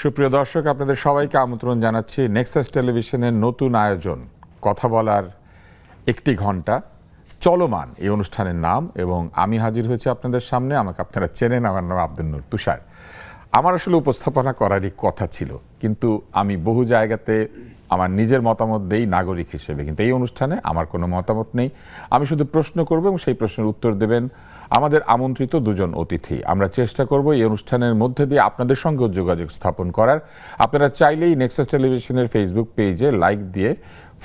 সুপ্রিয় দর্শক, আপনাদের সবাইকে আমন্ত্রণ জানাচ্ছি নেক্সাস টেলিভিশনের নতুন আয়োজন কথা বলার একটি ঘন্টা চলমান এই অনুষ্ঠানের নাম। এবং আমি হাজির হয়েছি আপনাদের সামনে। আমাকে আপনারা চেনেন, আমার নাম আব্দুল নূর তুষার। আমার আসলে উপস্থাপনা করারই কথা ছিল, কিন্তু আমি বহু জায়গাতে আমার নিজের মতামত দেই নাগরিক হিসেবে, কিন্তু এই অনুষ্ঠানে আমার কোনো মতামত নেই। আমি শুধু প্রশ্ন করব এবং সেই প্রশ্নের উত্তর দেবেন আমাদের আমন্ত্রিত দুজন অতিথি। আমরা চেষ্টা করব এই অনুষ্ঠানের মধ্যে দিয়ে আপনাদের সঙ্গে যোগাযোগ স্থাপন করার। আপনারা চাইলেই নেক্সাস টেলিভিশনের ফেসবুক পেজে লাইক দিয়ে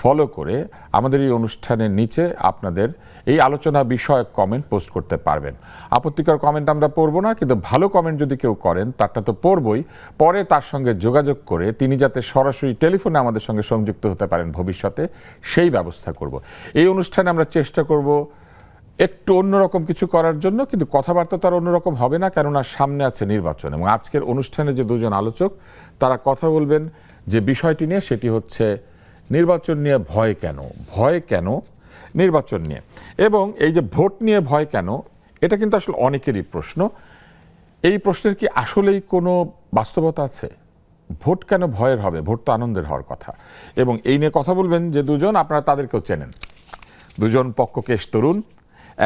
ফলো করে আমাদের এই অনুষ্ঠানের নিচে আপনাদের এই আলোচনা বিষয়ক কমেন্ট পোস্ট করতে পারবেন। আপত্তিকর কমেন্ট আমরা পড়ব না, কিন্তু ভালো কমেন্ট যদি কেউ করেন তারটা তো পড়বই, পরে তার সঙ্গে যোগাযোগ করে তিনি যাতে সরাসরি টেলিফোনে আমাদের সঙ্গে সংযুক্ত হতে পারেন ভবিষ্যতে, সেই ব্যবস্থা করব। এই অনুষ্ঠানে আমরা চেষ্টা করব একটু অন্যরকম কিছু করার জন্য, কিন্তু কথাবার্তা তার অন্যরকম হবে না, কেননা সামনে আছে নির্বাচন। এবং আজকের অনুষ্ঠানে যে দুজন আলোচক তারা কথা বলবেন যে বিষয়টি নিয়ে, সেটি হচ্ছে নির্বাচন নিয়ে ভয় কেন, ভয় কেন নির্বাচন নিয়ে। এবং এই যে ভোট নিয়ে ভয় কেন, এটা কিন্তু আসলে অনেকেরই প্রশ্ন। এই প্রশ্নের কি আসলেই কোনো বাস্তবতা আছে? ভোট কেন ভয়ের হবে? ভোট তো আনন্দের হওয়ার কথা। এবং এই নিয়ে কথা বলবেন যে দুজন, আপনারা তাদেরকেও চেনেন। দুজন পক্ষকেশ তরুণ।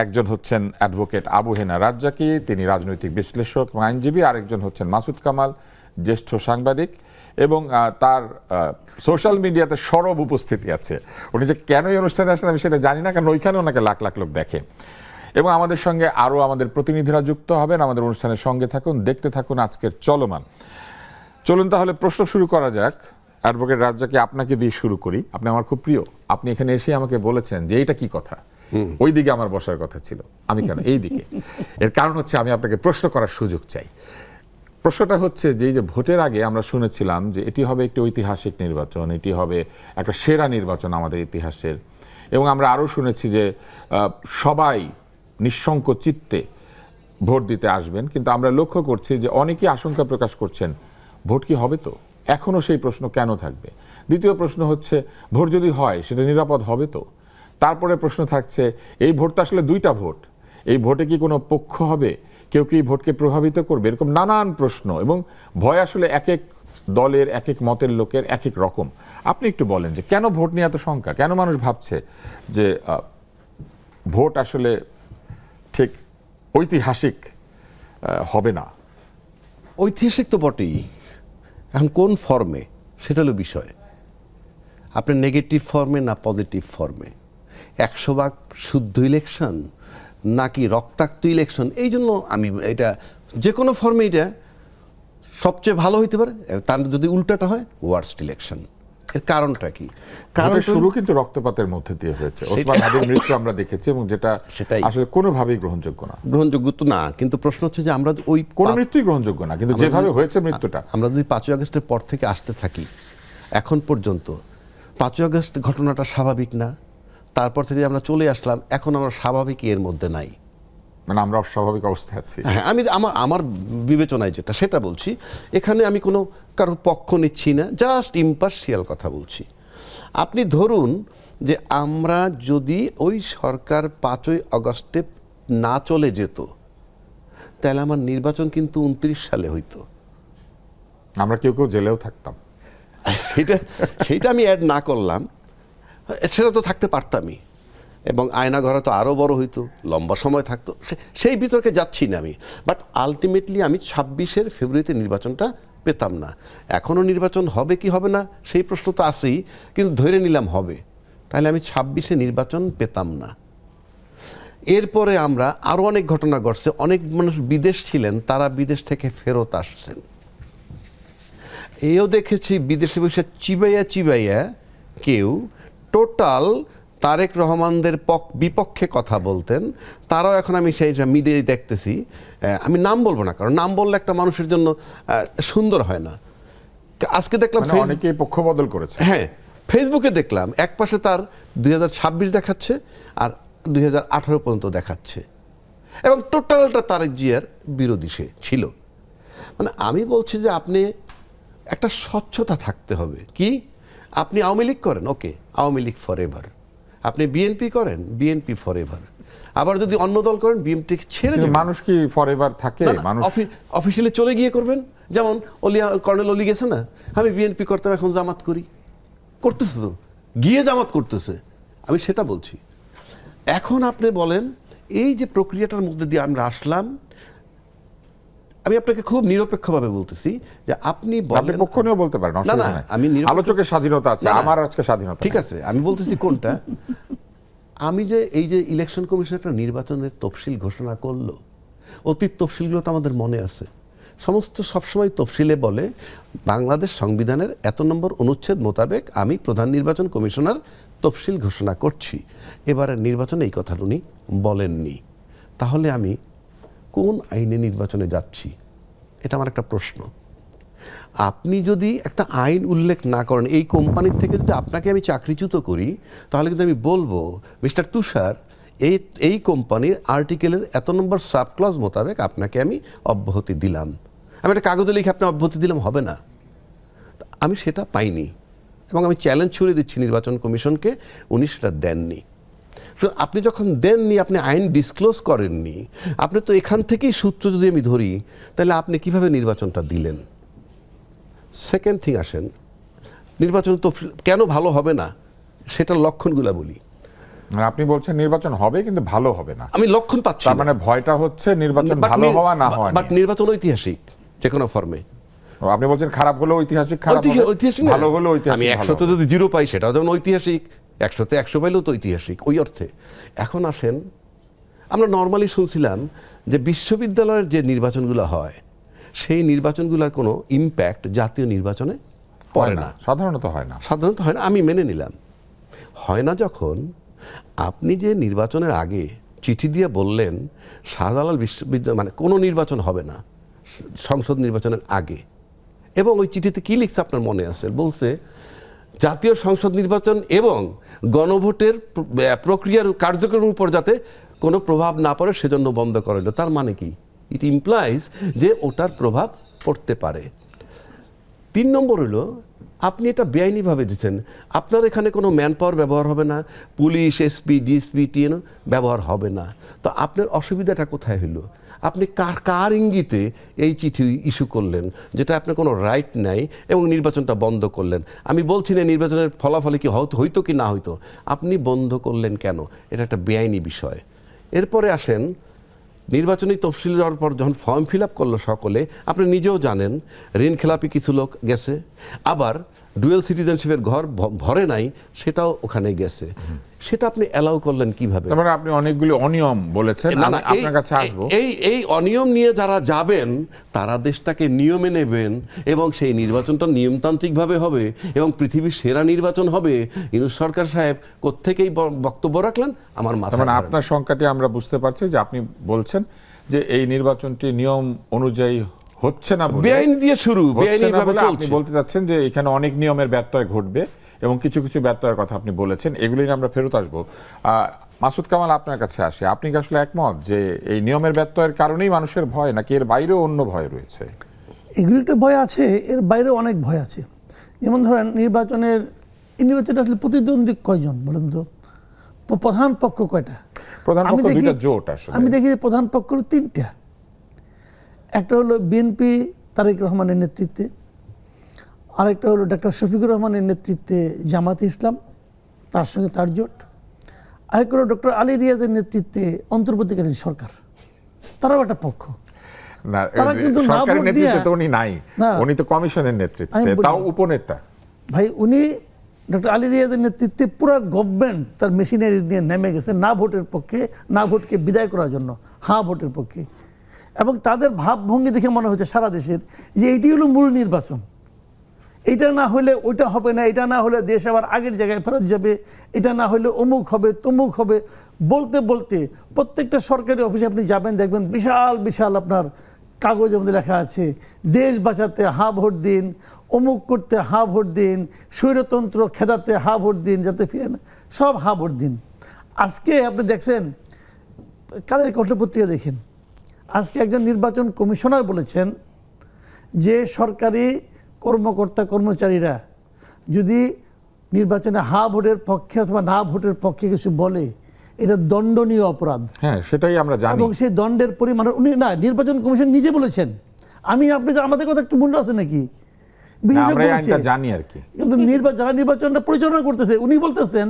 একজন হচ্ছেন অ্যাডভোকেট আবু হেনা রাজ্জাকি, তিনি রাজনৈতিক বিশ্লেষক এবং আইনজীবী। আরেকজন হচ্ছেন মাসুদ কামাল, জ্যেষ্ঠ সাংবাদিক, এবং তার সোশ্যাল মিডিয়াতে সরব উপস্থিতি আছে। উনি যে কেন এই অনুষ্ঠানে আসেন আমি সেটা জানি না, কারণ ওইখানে ওনাকে লাখ লাখ লোক দেখে। এবং আমাদের সঙ্গে আরও আমাদের প্রতিনিধিরা যুক্ত হবেন। আমাদের অনুষ্ঠানের সঙ্গে থাকুন, দেখতে থাকুন আজকের চলমান। চলুন তাহলে প্রশ্ন শুরু করা যাক। অ্যাডভোকেট রাজ্জাকি, আপনাকে দিয়ে শুরু করি। আপনি আমার খুব প্রিয়। আপনি এখানে এসে আমাকে বলেছেন যে এইটা কি কথা, ওই দিকে আমার বসার কথা ছিল, আমি কেন এই দিকে? এর কারণ হচ্ছে আমি আপনাকে প্রশ্ন করার সুযোগ চাই। প্রশ্নটা হচ্ছে যে এই যে ভোটের আগে আমরা শুনেছিলাম যে এটি হবে একটি ঐতিহাসিক নির্বাচন, এটি হবে একটা সেরা নির্বাচন আমাদের ইতিহাসের। এবং আমরা আরও শুনেছি যে সবাই নিঃশঙ্ক চিত্তে ভোট দিতে আসবেন। কিন্তু আমরা লক্ষ্য করছি যে অনেকেই আশঙ্কা প্রকাশ করছেন, ভোট কি হবে তো? এখনও সেই প্রশ্ন কেন থাকবে? দ্বিতীয় প্রশ্ন হচ্ছে, ভোট যদি হয় সেটা নিরাপদ হবে তো? তারপরে প্রশ্ন থাকছে, এই ভোটটা আসলে দুইটা ভোট, এই ভোটে কি কোনো পক্ষ হবে? কেউ কি ভোটকে প্রভাবিত করবে? এরকম নানান প্রশ্ন। এবং ভয় আসলে এক এক দলের, এক এক মতের লোকের এক এক রকম। আপনি একটু বলেন যে কেন ভোট নিয়ে এত শঙ্কা, কেন মানুষ ভাবছে যে ভোট আসলে ঠিক ঐতিহাসিক হবে না? ঐতিহাসিক তো বটেই, এখন কোন ফর্মে সেটা হলো বিষয়। আপনি নেগেটিভ ফর্মে না পজিটিভ ফর্মে, 100% শুদ্ধ ইলেকশন নাকি রক্তাক্ত ইলেকশন, এই জন্য আমি এটা যে কোনো ফর্মে এটা সবচেয়ে ভালো হইতে পারে। তার যদি উল্টাটা হয়, ওয়ার্স্ট ইলেকশন। এর কারণটা কি? কারণ শুরু কিন্তু রক্তপাতের মধ্যে দিয়ে হয়েছে। ওসমান হাদির মৃত্যু আমরা দেখেছি, এবং যেটা আসলে কোনোভাবেই গ্রহণযোগ্য না। গ্রহণযোগ্য তো না, কিন্তু প্রশ্ন হচ্ছে যে আমরা ওই কোন মৃত্যুই গ্রহণযোগ্য না, কিন্তু যেভাবে হয়েছে মৃত্যুটা। আমরা যদি 5ই আগস্টের পর থেকে আসতে থাকি এখন পর্যন্ত, 5ই আগস্ট ঘটনাটা স্বাভাবিক না, তারপর থেকে আমরা চলে আসলাম, এখন আমরা স্বাভাবিক এর মধ্যে নাই, মানে আমরা অস্বাভাবিক অবস্থায় আছি। হ্যাঁ, আমি আমার বিবেচনায় যেটা সেটা বলছি। এখানে আমি কোনো কারোর পক্ষ নিচ্ছি না, জাস্ট ইম্পার্শিয়াল কথা বলছি। আপনি ধরুন যে আমরা যদি ওই সরকার 5ই আগস্টে না চলে যেত, তাহলে আমার নির্বাচন কিন্তু 29 সালে হইতো। আমরা কেউ কেউ জেলেও থাকতাম। সেইটা আমি অ্যাড না করলাম, সেটা তো থাকতে পারতামই, এবং আয়নাঘরে তো আরও বড় হইতো, লম্বা সময় থাকতো, সেই বিতর্কে যাচ্ছি না আমি। বাট আলটিমেটলি আমি 26 ফেব্রুয়ারিতে নির্বাচনটা পেতাম না। এখনও নির্বাচন হবে কি হবে না সেই প্রশ্ন তো আছেই, কিন্তু ধরে নিলাম হবে, তাহলে আমি 26 নির্বাচন পেতাম না। এরপরে আমরা আরও অনেক ঘটনা ঘটছে, অনেক মানুষ বিদেশ ছিলেন, তারা বিদেশ থেকে ফেরত আসছেন। এও দেখেছি বিদেশে বসে চিবাইয়া কেউ টোটাল তারেক রহমানদের বিপক্ষে কথা বলতেন, তারাও এখন আমি সেই মিডিয়ায় দেখতেছি। আমি নাম বলবো না, কারণ নাম বললে একটা মানুষের জন্য সুন্দর হয় না। আজকে দেখলাম অনেকেই পক্ষ বদল করেছে। হ্যাঁ, ফেসবুকে দেখলাম এক পাশে তার 2026 দেখাচ্ছে আর 2018 পর্যন্ত দেখাচ্ছে, এবং টোটালটা তারেক জিয়ার বিরোধী সে ছিল। মানে আমি বলছি যে আপনি একটা স্বচ্ছতা থাকতে হবে। কি, আপনি আওয়ামী লীগ করেন, ওকে, আওয়ামী লীগ ফর এভার। আপনি বিএনপি করেন, বিএনপি ফর এভার। আবার যদি অন্য দল করেন বিএনপিকে ছেড়ে কিন্তু যাবেন। মানুষ কি ফরএভার থাকে? মানুষ অফিসিয়ালি চলে গিয়ে করবেন, যেমন কর্নেল অলি গেছে না, আমি বিএনপি করতাম এখন জামাত করি, করতেছে তো, গিয়ে জামাত করতেছে, আমি সেটা বলছি। এখন আপনি বলেন এই যে প্রক্রিয়াটার মধ্যে দিয়ে আমরা আসলাম, আমি আপনাকে খুব নিরপেক্ষভাবে বলতেছি যে আপনি বলেন, পক্ষ নিয়েও বলতে পারেন, না, অসুবিধা নাই। আমি আলোচকের স্বাধীনতা আছে, না, না। আমার আজকে স্বাধীনতা ঠিক নাই। আছে, আমি বলতেছি কোনটা। আমি যে এই যে ইলেকশন কমিশন একটা নির্বাচনের তফসিল ঘোষণা করলো, অতীত তফসিলগুলো তো আমাদের মনে আছে, সমস্ত সবসময় তফসিলে বলে বাংলাদেশ সংবিধানের এত নম্বর অনুচ্ছেদ মোতাবেক আমি প্রধান নির্বাচন কমিশনার তফসিল ঘোষণা করছি। এবারের নির্বাচনে এই কথাটা উনি বলেননি। তাহলে আমি কোন আইনে নির্বাচনে যাচ্ছি, এটা আমার একটা প্রশ্ন। আপনি যদি একটা আইন উল্লেখ না করেন, এই কোম্পানির থেকে যদি আপনাকে আমি চাকরিচ্যুত করি, তাহলে কিন্তু আমি বলবো মিস্টার তুষার এই কোম্পানির আর্টিকেলের এত নম্বর সাব ক্লজ মোতাবেক আপনাকে আমি অব্যাহতি দিলাম। আমি একটা কাগজে লিখে আপনি অব্যাহতি দিলাম, হবে না। আমি সেটা পাইনি এবং আমি চ্যালেঞ্জ ছুড়ে দিচ্ছি নির্বাচন কমিশনকে, উনি সেটা দেননি। আপনি যখন দেননি, আপনি আইন ডিসক্লোজ করেননি, আপনি তো এখান থেকেই সূত্র যদি আমি ধরি, তাহলে আপনি কিভাবে নির্বাচনটা দিলেন? সেকেন্ড থিং, আসেন নির্বাচন তো কেন ভালো হবে না সেটার লক্ষণগুলো বলি। মানে আপনি বলছেন নির্বাচন হবে কিন্তু ভালো হবে না, আমি লক্ষণ পাচ্ছি তার মানে ভয়টা হচ্ছে নির্বাচন ভালো হওয়া না হওয়া বাট নিয়ে। নির্বাচন ঐতিহাসিক যে কোনো ফর্মে। আপনি বলছেন খারাপ হলেও ঐতিহাসিক খারাপ হবে, ঐতিহাসিক ভালো হলেও আমি ঐতিহাসিক ভালো 100তে হবে। যদি 0 পাই সেটাও যেমন ঐতিহাসিক, 100তে 100 পাইলেও তো ঐতিহাসিক ওই অর্থে। এখন আসেন, আমরা নর্মালি শুনছিলাম যে বিশ্ববিদ্যালয়ের যে নির্বাচনগুলো হয় সেই নির্বাচনগুলোর কোনো ইম্প্যাক্ট জাতীয় নির্বাচনে পড়ে না, সাধারণত হয় না। সাধারণত হয় না, আমি মেনে নিলাম। হয় না যখন আপনি যে নির্বাচনের আগে চিঠি দিয়ে বললেন শাহজালাল বিশ্ববিদ্যালয় মানে কোনো নির্বাচন হবে না সংসদ নির্বাচনের আগে, এবং ওই চিঠিতে কি লিখছে আপনার মনে আছে? বলছে জাতীয় সংসদ নির্বাচন এবং গণভোটের প্রক্রিয়ার কার্যক্রমের উপর যাতে কোনো প্রভাব না পড়ে সেজন্য বন্ধ করা হলো। তার মানে কি? ইট ইমপ্লাইজ যে ওটার প্রভাব পড়তে পারে। 3 নম্বর হলো আপনি এটা বেআইনিভাবে দিচ্ছেন। আপনার এখানে কোনো ম্যান পাওয়ার ব্যবহার হবে না, পুলিশ, এসপি, ডিএসপি, টিএনও ব্যবহার হবে না। তো আপনার অসুবিধাটা কোথায় হলো? আপনি কার ইঙ্গিতে এই চিঠি ইস্যু করলেন যেটা আপনার কোনো রাইট নাই এবং নির্বাচনটা বন্ধ করলেন? আমি বলছি না নির্বাচনের ফলাফলে কি হইতো কি না হইতো, আপনি বন্ধ করলেন কেন? এটা একটা বেআইনি বিষয়। এরপরে আসেন নির্বাচনী তফসিল যাওয়ার পর যখন ফর্ম ফিল আপ করলো সকলে, আপনি নিজেও জানেন ঋণ খেলাপি কিছু লোক গেছে, আবার ডুয়েল সিটিজেনশিপের ঘর ভরে নাই সেটাও ওখানে গেছে। সেটা আপনি অ্যালাউ করলেন কিভাবে? তার মানে আপনি অনেকগুলো অনিয়ম বলেছেন, আমি আপনার কাছে আসবো। এই অনিয়ম নিয়ে যারা যাবেন তারা দেশটাকে নিয়মে নেবেন এবং সেই নির্বাচনটা নিয়মতান্ত্রিকভাবে হবে এবং পৃথিবীর সেরা নির্বাচন হবে। ইউনূস সরকার সাহেব কোত্থেকেই বক্তব্য রাখলেন আমার মাথায় মানে ধরে না। আপনার সংখ্যাটি আমরা বুঝতে পারছি যে আপনি বলছেন যে এই নির্বাচনটি নিয়ম অনুযায়ী হচ্ছে না বলে, বেআইন দিয়ে শুরু, হচ্ছে না বেআইনিভাবে বলে আপনি চলছে। বলতে চাচ্ছেন যে এখানে অনেক নিয়মের ব্যত্যয় ঘটবে এবং কিছু কিছু ব্যত্যয়ের কথা আপনি বলেছেন, এগুলি নিয়ে আমরা ফেরত আসবো। মাসুদ কামাল, আপনার কাছে আসে, আপনি কি আসলে একমত যে এই নিয়মের ব্যত্যয়ের কারণেই মানুষের ভয়, নাকি এর বাইরেও অন্য ভয় রয়েছে? এগুলি একটা ভয় আছে, এর বাইরেও অনেক ভয় আছে। যেমন ধরেন নির্বাচনে আসলে প্রতিদ্বন্দ্বী কয়জন বলেন তো? প্রধান পক্ষ কয়টা? প্রধান পক্ষ দুইটা জোট আসলে। আমি দেখি প্রধান পক্ষ 3টা। একটা হলো বিএনপি তারেক রহমানের নেতৃত্বে, আরেকটা হলো ডক্টর শফিকুর রহমানের নেতৃত্বে জামাতে ইসলাম, তার সঙ্গে তার জোট, আরেকটা হলো ডক্টর আলী রিয়াজের নেতৃত্বে অন্তর্বর্তীকালীন সরকার, তারাও একটা পক্ষ। না, তারা কিন্তু না সরকারের ভোট নেতৃত্বে দিয়ে- তো উনি নাই, না। উনি তো কমিশনের নেতৃত্বে, আমি বলি- তাও উপনেতা। ভাই উনি ডক্টর আলী রিয়াজের নেতৃত্বে পুরো গভর্নমেন্ট তার মেশিনারি দিয়ে নেমে গেছে না ভোটের পক্ষে, না ভোটকে বিদায় করার জন্য, হ্যাঁ ভোটের পক্ষে। এবং তাদের ভাবভঙ্গি দেখে মনে হচ্ছে সারা দেশের যে এটি হলো মূল নির্বাচন, এটা না হলে ওইটা হবে না, এটা না হলে দেশ আবার আগের জায়গায় ফেরত যাবে, এটা না হলে অমুক হবে তমুক হবে বলতে বলতে প্রত্যেকটা সরকারি অফিসে আপনি যাবেন দেখবেন বিশাল বিশাল আপনার কাগজের মধ্যে লেখা আছে দেশ বাঁচাতে হা ভোট দিন, অমুক করতে হা ভোট দিন, স্বৈরতন্ত্র খেদাতে হা ভোট দিন, যাতে ফিরে না সব হা ভোট দিন। আজকে আপনি দেখছেন, কালের কণ্ঠ পত্রিকা দেখেন, আজকে একজন নির্বাচন কমিশনার বলেছেন যে সরকারি কর্মকর্তা কর্মচারীরা যদি নির্বাচনে হা ভোটের পক্ষে অথবা না ভোটের পক্ষে কিছু বলে, এটা দণ্ডনীয় অপরাধ। হ্যাঁ, সেটাই আমরা জানি। এবং সেই দণ্ডের পরিমাণ উনি না, নির্বাচন কমিশন নিজে বলেছেন। আপনি আমাদের কথা একটু মূল্য আছে নাকি? না, আমরা এই বিশেষজ্ঞ আইনটা বলছে। জানি আর কি। কিন্তু যারা নির্বাচনটা পরিচালনা করতেছে উনি বলতেছেন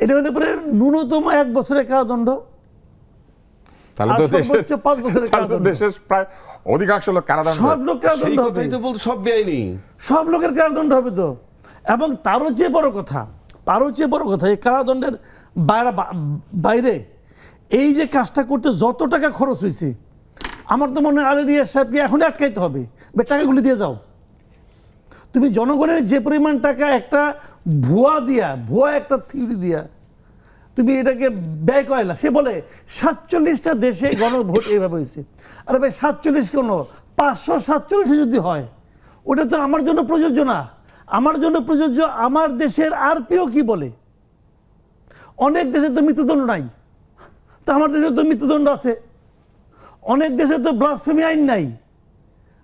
এটা হলে পরে ন্যূনতম 1 বছরের কারাদণ্ড, তাহলে আর তো সর্বোচ্চ 5 বছরের তাহলে তো কারাদণ্ড। দেশের প্রায় অধিকাংশ লোক কারাদণ্ড। সব লোক সেই কারাদণ্ড হবে, কথাই তো বলতে, সব বেআইনি। সব লোকের কারাদণ্ড হবে তো। এবং তারও চেয়ে বড় কথা, এই কারাদণ্ডের বাইরে এই যে কাজটা করতে যত টাকা খরচ হয়েছে, আমার তো মনে হয় আলী রিয়াজ সাহেবকে এখনই আটকাইতে হবে। টাকাগুলি দিয়ে যাও। তুমি জনগণের যে পরিমাণ টাকা একটা ভুয়া একটা থিওরি দিয়া তুমি এটাকে ব্যয় করাইলা। সে বলে 47টা দেশে গণভোট এইভাবে হয়েছে। আরে ভাই 47 কেন, 547 যদি হয় ওটা তো আমার জন্য প্রযোজ্য না। আমার জন্য প্রযোজ্য আমার দেশের আরপিও কি বলে। অনেক দেশে তো মৃত্যুদণ্ড নাই, তো আমার দেশে তো মৃত্যুদণ্ড আছে। অনেক দেশে তো ব্লাসফেমি আইন নাই,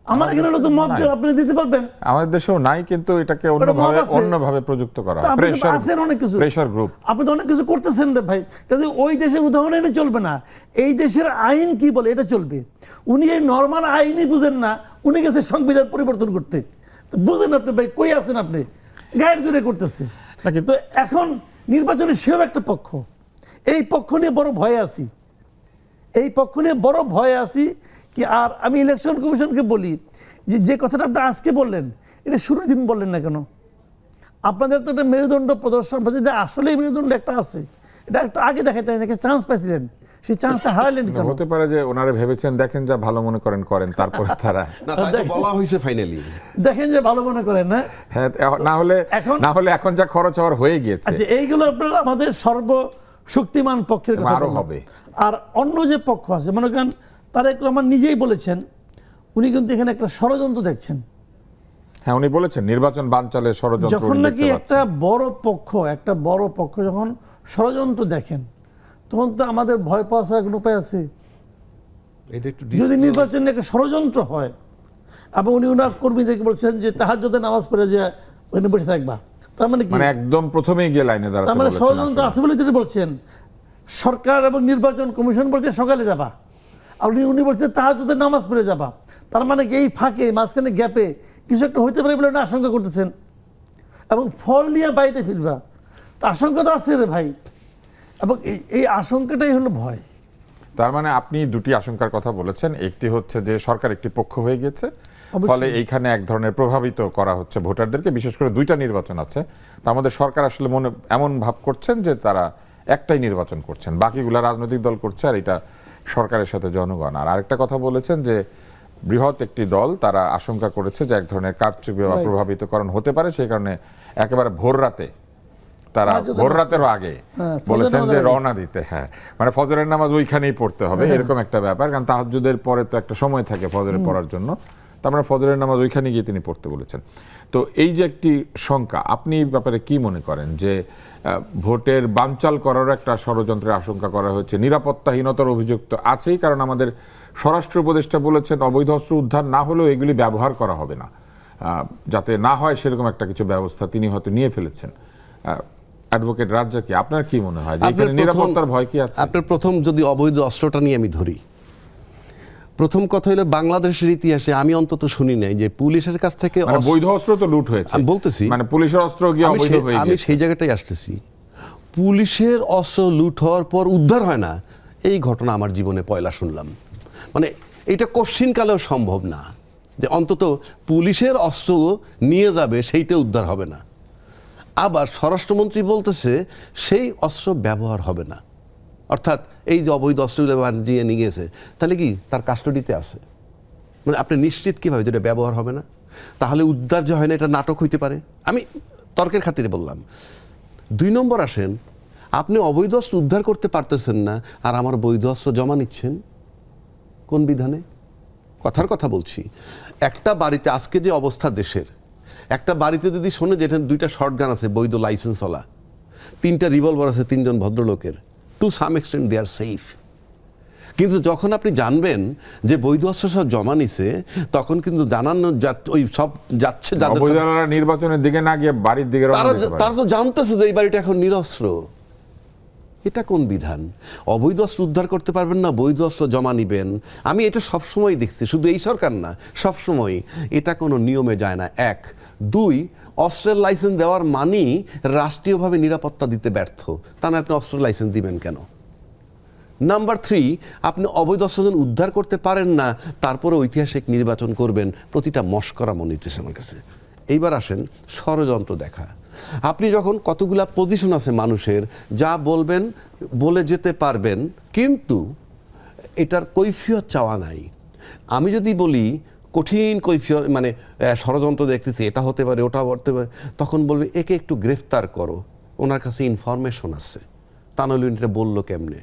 আমার এখানে তো মত আপনি দিতে পারবেন। আমাদের দেশেও নাই, কিন্তু এটাকে অন্যভাবে প্রযুক্ত করা হয়। Pressure group. আপনি তো অনেক কিছু করতেছেন রে ভাই, তাহলে ওই দেশের উদাহরণ এনে চলবে না। এই দেশের আইন কি বলে এটা চলবে। উনি এই নর্মাল আইনই বুঝেন না, উনি গেছে সংবিধান পরিবর্তন করতে। বুঝেন আপনি ভাই, কই আছেন আপনি? গায়ের জোরে করতেছে। তো এখন নির্বাচনে সেও একটা পক্ষ, এই পক্ষ নিয়ে বড় ভয়ে আছি কি। আর আমি ইলেকশন কমিশনকে বলি যে কথাটা আপনি আজকে বললেন, এটা শুরুর দিন বললেন না কেন? আপনাদের তো একটা মেরুদণ্ড প্রদর্শন, আসলে মেরুদণ্ড একটা আছে, এটা একটু আগে দেখাতে চান্স পাইছিলেন, সেই চান্সটা হারালেন কেন? হতে পারে যে ওনারা ভেবেছেন দেখেন যা ভালো মনে করেন তারপরে তারা না, তাই তো বলা হয়েছে ফাইনালি। দেখেন যে ভালো মনে করেন না। হ্যাঁ, না হলে এখন যা খরচ হওয়ার হয়ে গিয়েছে। আচ্ছা, এইগুলো আপনারা আমাদের সর্বশক্তিমান পক্ষের কথা আরো বললেন। হবে। আর অন্য যে পক্ষ আছে, মনে করেন তারেক রহমান নিজেই বলেছেন উনি কিন্তু এখানে একটা ষড়যন্ত্র দেখছেন। হ্যাঁ, উনি বলেছেন নির্বাচন বানচালের ষড়যন্ত্র। যখন নাকি একটা বড় পক্ষ যখন ষড়যন্ত্র দেখেন, তখন তো আমাদের ভয় পাওয়ার ছাড়া কোনো উপায় আছে? যদি নির্বাচনে একটা ষড়যন্ত্র হয়, এবং উনি ওনার কর্মীদেরকে বলছেন যে তাহাজ্জুদের নামাজ পড়ে যে ওখানে বসে থাকবা, তার মানে কি? একদম প্রথমেই গিয়ে লাইনে দাঁড়াতে তার মানে বলেছেন। ষড়যন্ত্র আছে বলে যেটা বলছেন। সরকার এবং নির্বাচন কমিশন বলছে সকালে যাবা, আর উনি বলছেন তাহাজ্জুদের নামাজ পড়ে যাবা। তার মানে এই ফাঁকে মাঝখানে গ্যাপে কিছু একটা হইতে পারে বলে উনি আশঙ্কা করতেছেন, এবং ফল নিয়ে বাড়িতে ফিরবা। তা আশঙ্কা তো আছে রে ভাই, এবং এই আশঙ্কাটাই হলো ভয়। তার মানে আপনি দুটি আশঙ্কার কথা বলেছেন। একটি হচ্ছে যে সরকার একটি পক্ষ হয়ে গেছে, ফলে এইখানে এক ধরনের প্রভাবিত করা হচ্ছে ভোটারদেরকে। বিশেষ করে 2টা নির্বাচন আছে, তার মধ্যে সরকার আসলে এমন ভাব করছেন যে তারা একটাই নির্বাচন করছেন, বাকিগুলা রাজনৈতিক দল করছে, আর এটা সরকারের সাথে জনগণ। আর আরেকটা কথা বলেছেন যে বৃহৎ একটি দল তারা আশঙ্কা করেছে যে এক ধরনের কারচুপি বা প্রভাবিতকরণ হতে পারে, সেই কারণে একেবারে ভোর রাতেরও আগে বলেছেন যে রওনা দিতে। হ্যাঁ, মানে ফজরের নামাজ ওইখানেই পড়তে হবে, এরকম একটা ব্যাপার। কারণ তাহাজ্জুদের পরে তো একটা সময় থাকে ফজরের পড়ার জন্য, তার মানে ফজরের নামাজ ওইখানে গিয়ে তিনি পড়তে বলেছেন। তো এই যে একটি শঙ্কা, আপনি এই ব্যাপারে কি মনে করেন যে ভোটের বানচাল করার একটা ষড়যন্ত্রের আশঙ্কা করা হচ্ছে? নিরাপত্তাহীনতার অভিযোগ তো আছেই, কারণ আমাদের স্বরাষ্ট্র উপদেষ্টা বলেছেন অবৈধ অস্ত্র উদ্ধার না হলেও এগুলি ব্যবহার করা হবে না, যাতে না হয় সেরকম একটা কিছু ব্যবস্থা তিনি হয়তো নিয়ে ফেলেছেন। অ্যাডভোকেট রাজ্জাকি, আপনার কি মনে হয় যে এখানে নিরাপত্তার ভয় কি আছে? আপনার প্রথম যদি অবৈধ অস্ত্রটা নিয়ে আমি ধরি, প্রথম কথা হলো বাংলাদেশের ইতিহাসে আমি অন্তত শুনি নাই যে পুলিশের কাছ থেকে বৈধ অস্ত্র তো লুট হয়েছে। আমি বলতেছি মানে পুলিশের অস্ত্র গিয়ে অবৈধ হয়ে গেছে। আমি সেই জায়গাটাই আসতেছি। পুলিশের অস্ত্র লুট হওয়ার পর উদ্ধার হয় না, এই ঘটনা আমার জীবনে পয়লা শুনলাম। মানে এটা কোশ্চিনকালেও সম্ভব না যে অন্তত পুলিশের অস্ত্র নিয়ে যাবে সেইটা উদ্ধার হবে না। আবার স্বরাষ্ট্রমন্ত্রী বলতেছে সেই অস্ত্র ব্যবহার হবে না, অর্থাৎ এই যে অবৈধ অস্ত্রগুলো বানিয়ে নিয়ে গেছে, তাহলে কি তার কাস্টডিতে আছে? মানে আপনি নিশ্চিত কীভাবে যেটা ব্যবহার হবে না? তাহলে উদ্ধার যে হয় না, এটা নাটক হইতে পারে। আমি তর্কের খাতিরে বললাম। 2 নম্বর আসেন, আপনি অবৈধ অস্ত্র উদ্ধার করতে পারতেছেন না, আর আমার বৈধ অস্ত্র জমা নিচ্ছেন কোন বিধানে? কথার কথা বলছি। একটা বাড়িতে আজকে যে অবস্থা দেশের, একটা বাড়িতে যদি শোনে যে এখানে 2টা শর্টগান আছে বৈধ লাইসেন্সওয়ালা, 3টা রিভলভার আছে 3 জন ভদ্রলোকের, to some extent they R safe. কিন্তু যখন আপনি জানবেন যে বৈধ অস্ত্র সব জমা নিছে, তখন কিন্তু জানানো ওই সব যাচ্ছে নির্বাচনের দিকে না গিয়ে বাড়ির দিকে তারা তো জানতেছে যে এই বাড়িটা এখন নিরস্ত্র। এটা কোন বিধান? অবৈধ অস্ত্র উদ্ধার করতে পারবেন না, বৈধ অস্ত্র জমা নিবেন। আমি এটা সবসময় দেখছি, শুধু এই সরকার না, সবসময়। এটা কোনো নিয়মে যায় না, এক। দুই, অস্ত্রের লাইসেন্স দেওয়ার মানেই রাষ্ট্রীয়ভাবে নিরাপত্তা দিতে ব্যর্থ। তা না আপনি অস্ত্রের লাইসেন্স দিবেন কেন? নাম্বার থ্রি, আপনি অবৈধ অস্ত্র যখন উদ্ধার করতে পারেন না, তারপরে ঐতিহাসিক নির্বাচন করবেন, প্রতিটা মশকরা মনে হইতেছে আমার কাছে। এইবার আসেন ষড়যন্ত্র দেখা। আপনি যখন কতগুলা পজিশন আছে মানুষের, যা বলবেন বলে যেতে পারবেন, কিন্তু এটার কৈফিয়ত চাওয়া নাই। আমি যদি বলি কঠিন কৈফিয়ত, মানে ষড়যন্ত্র দেখতেছি, এটা হতে পারে, ওটা হতে পারে, তখন বলবে একে একটু গ্রেফতার করো, ওনার কাছে ইনফরমেশন আছে, তা নইলে এটা বললো কেমনে।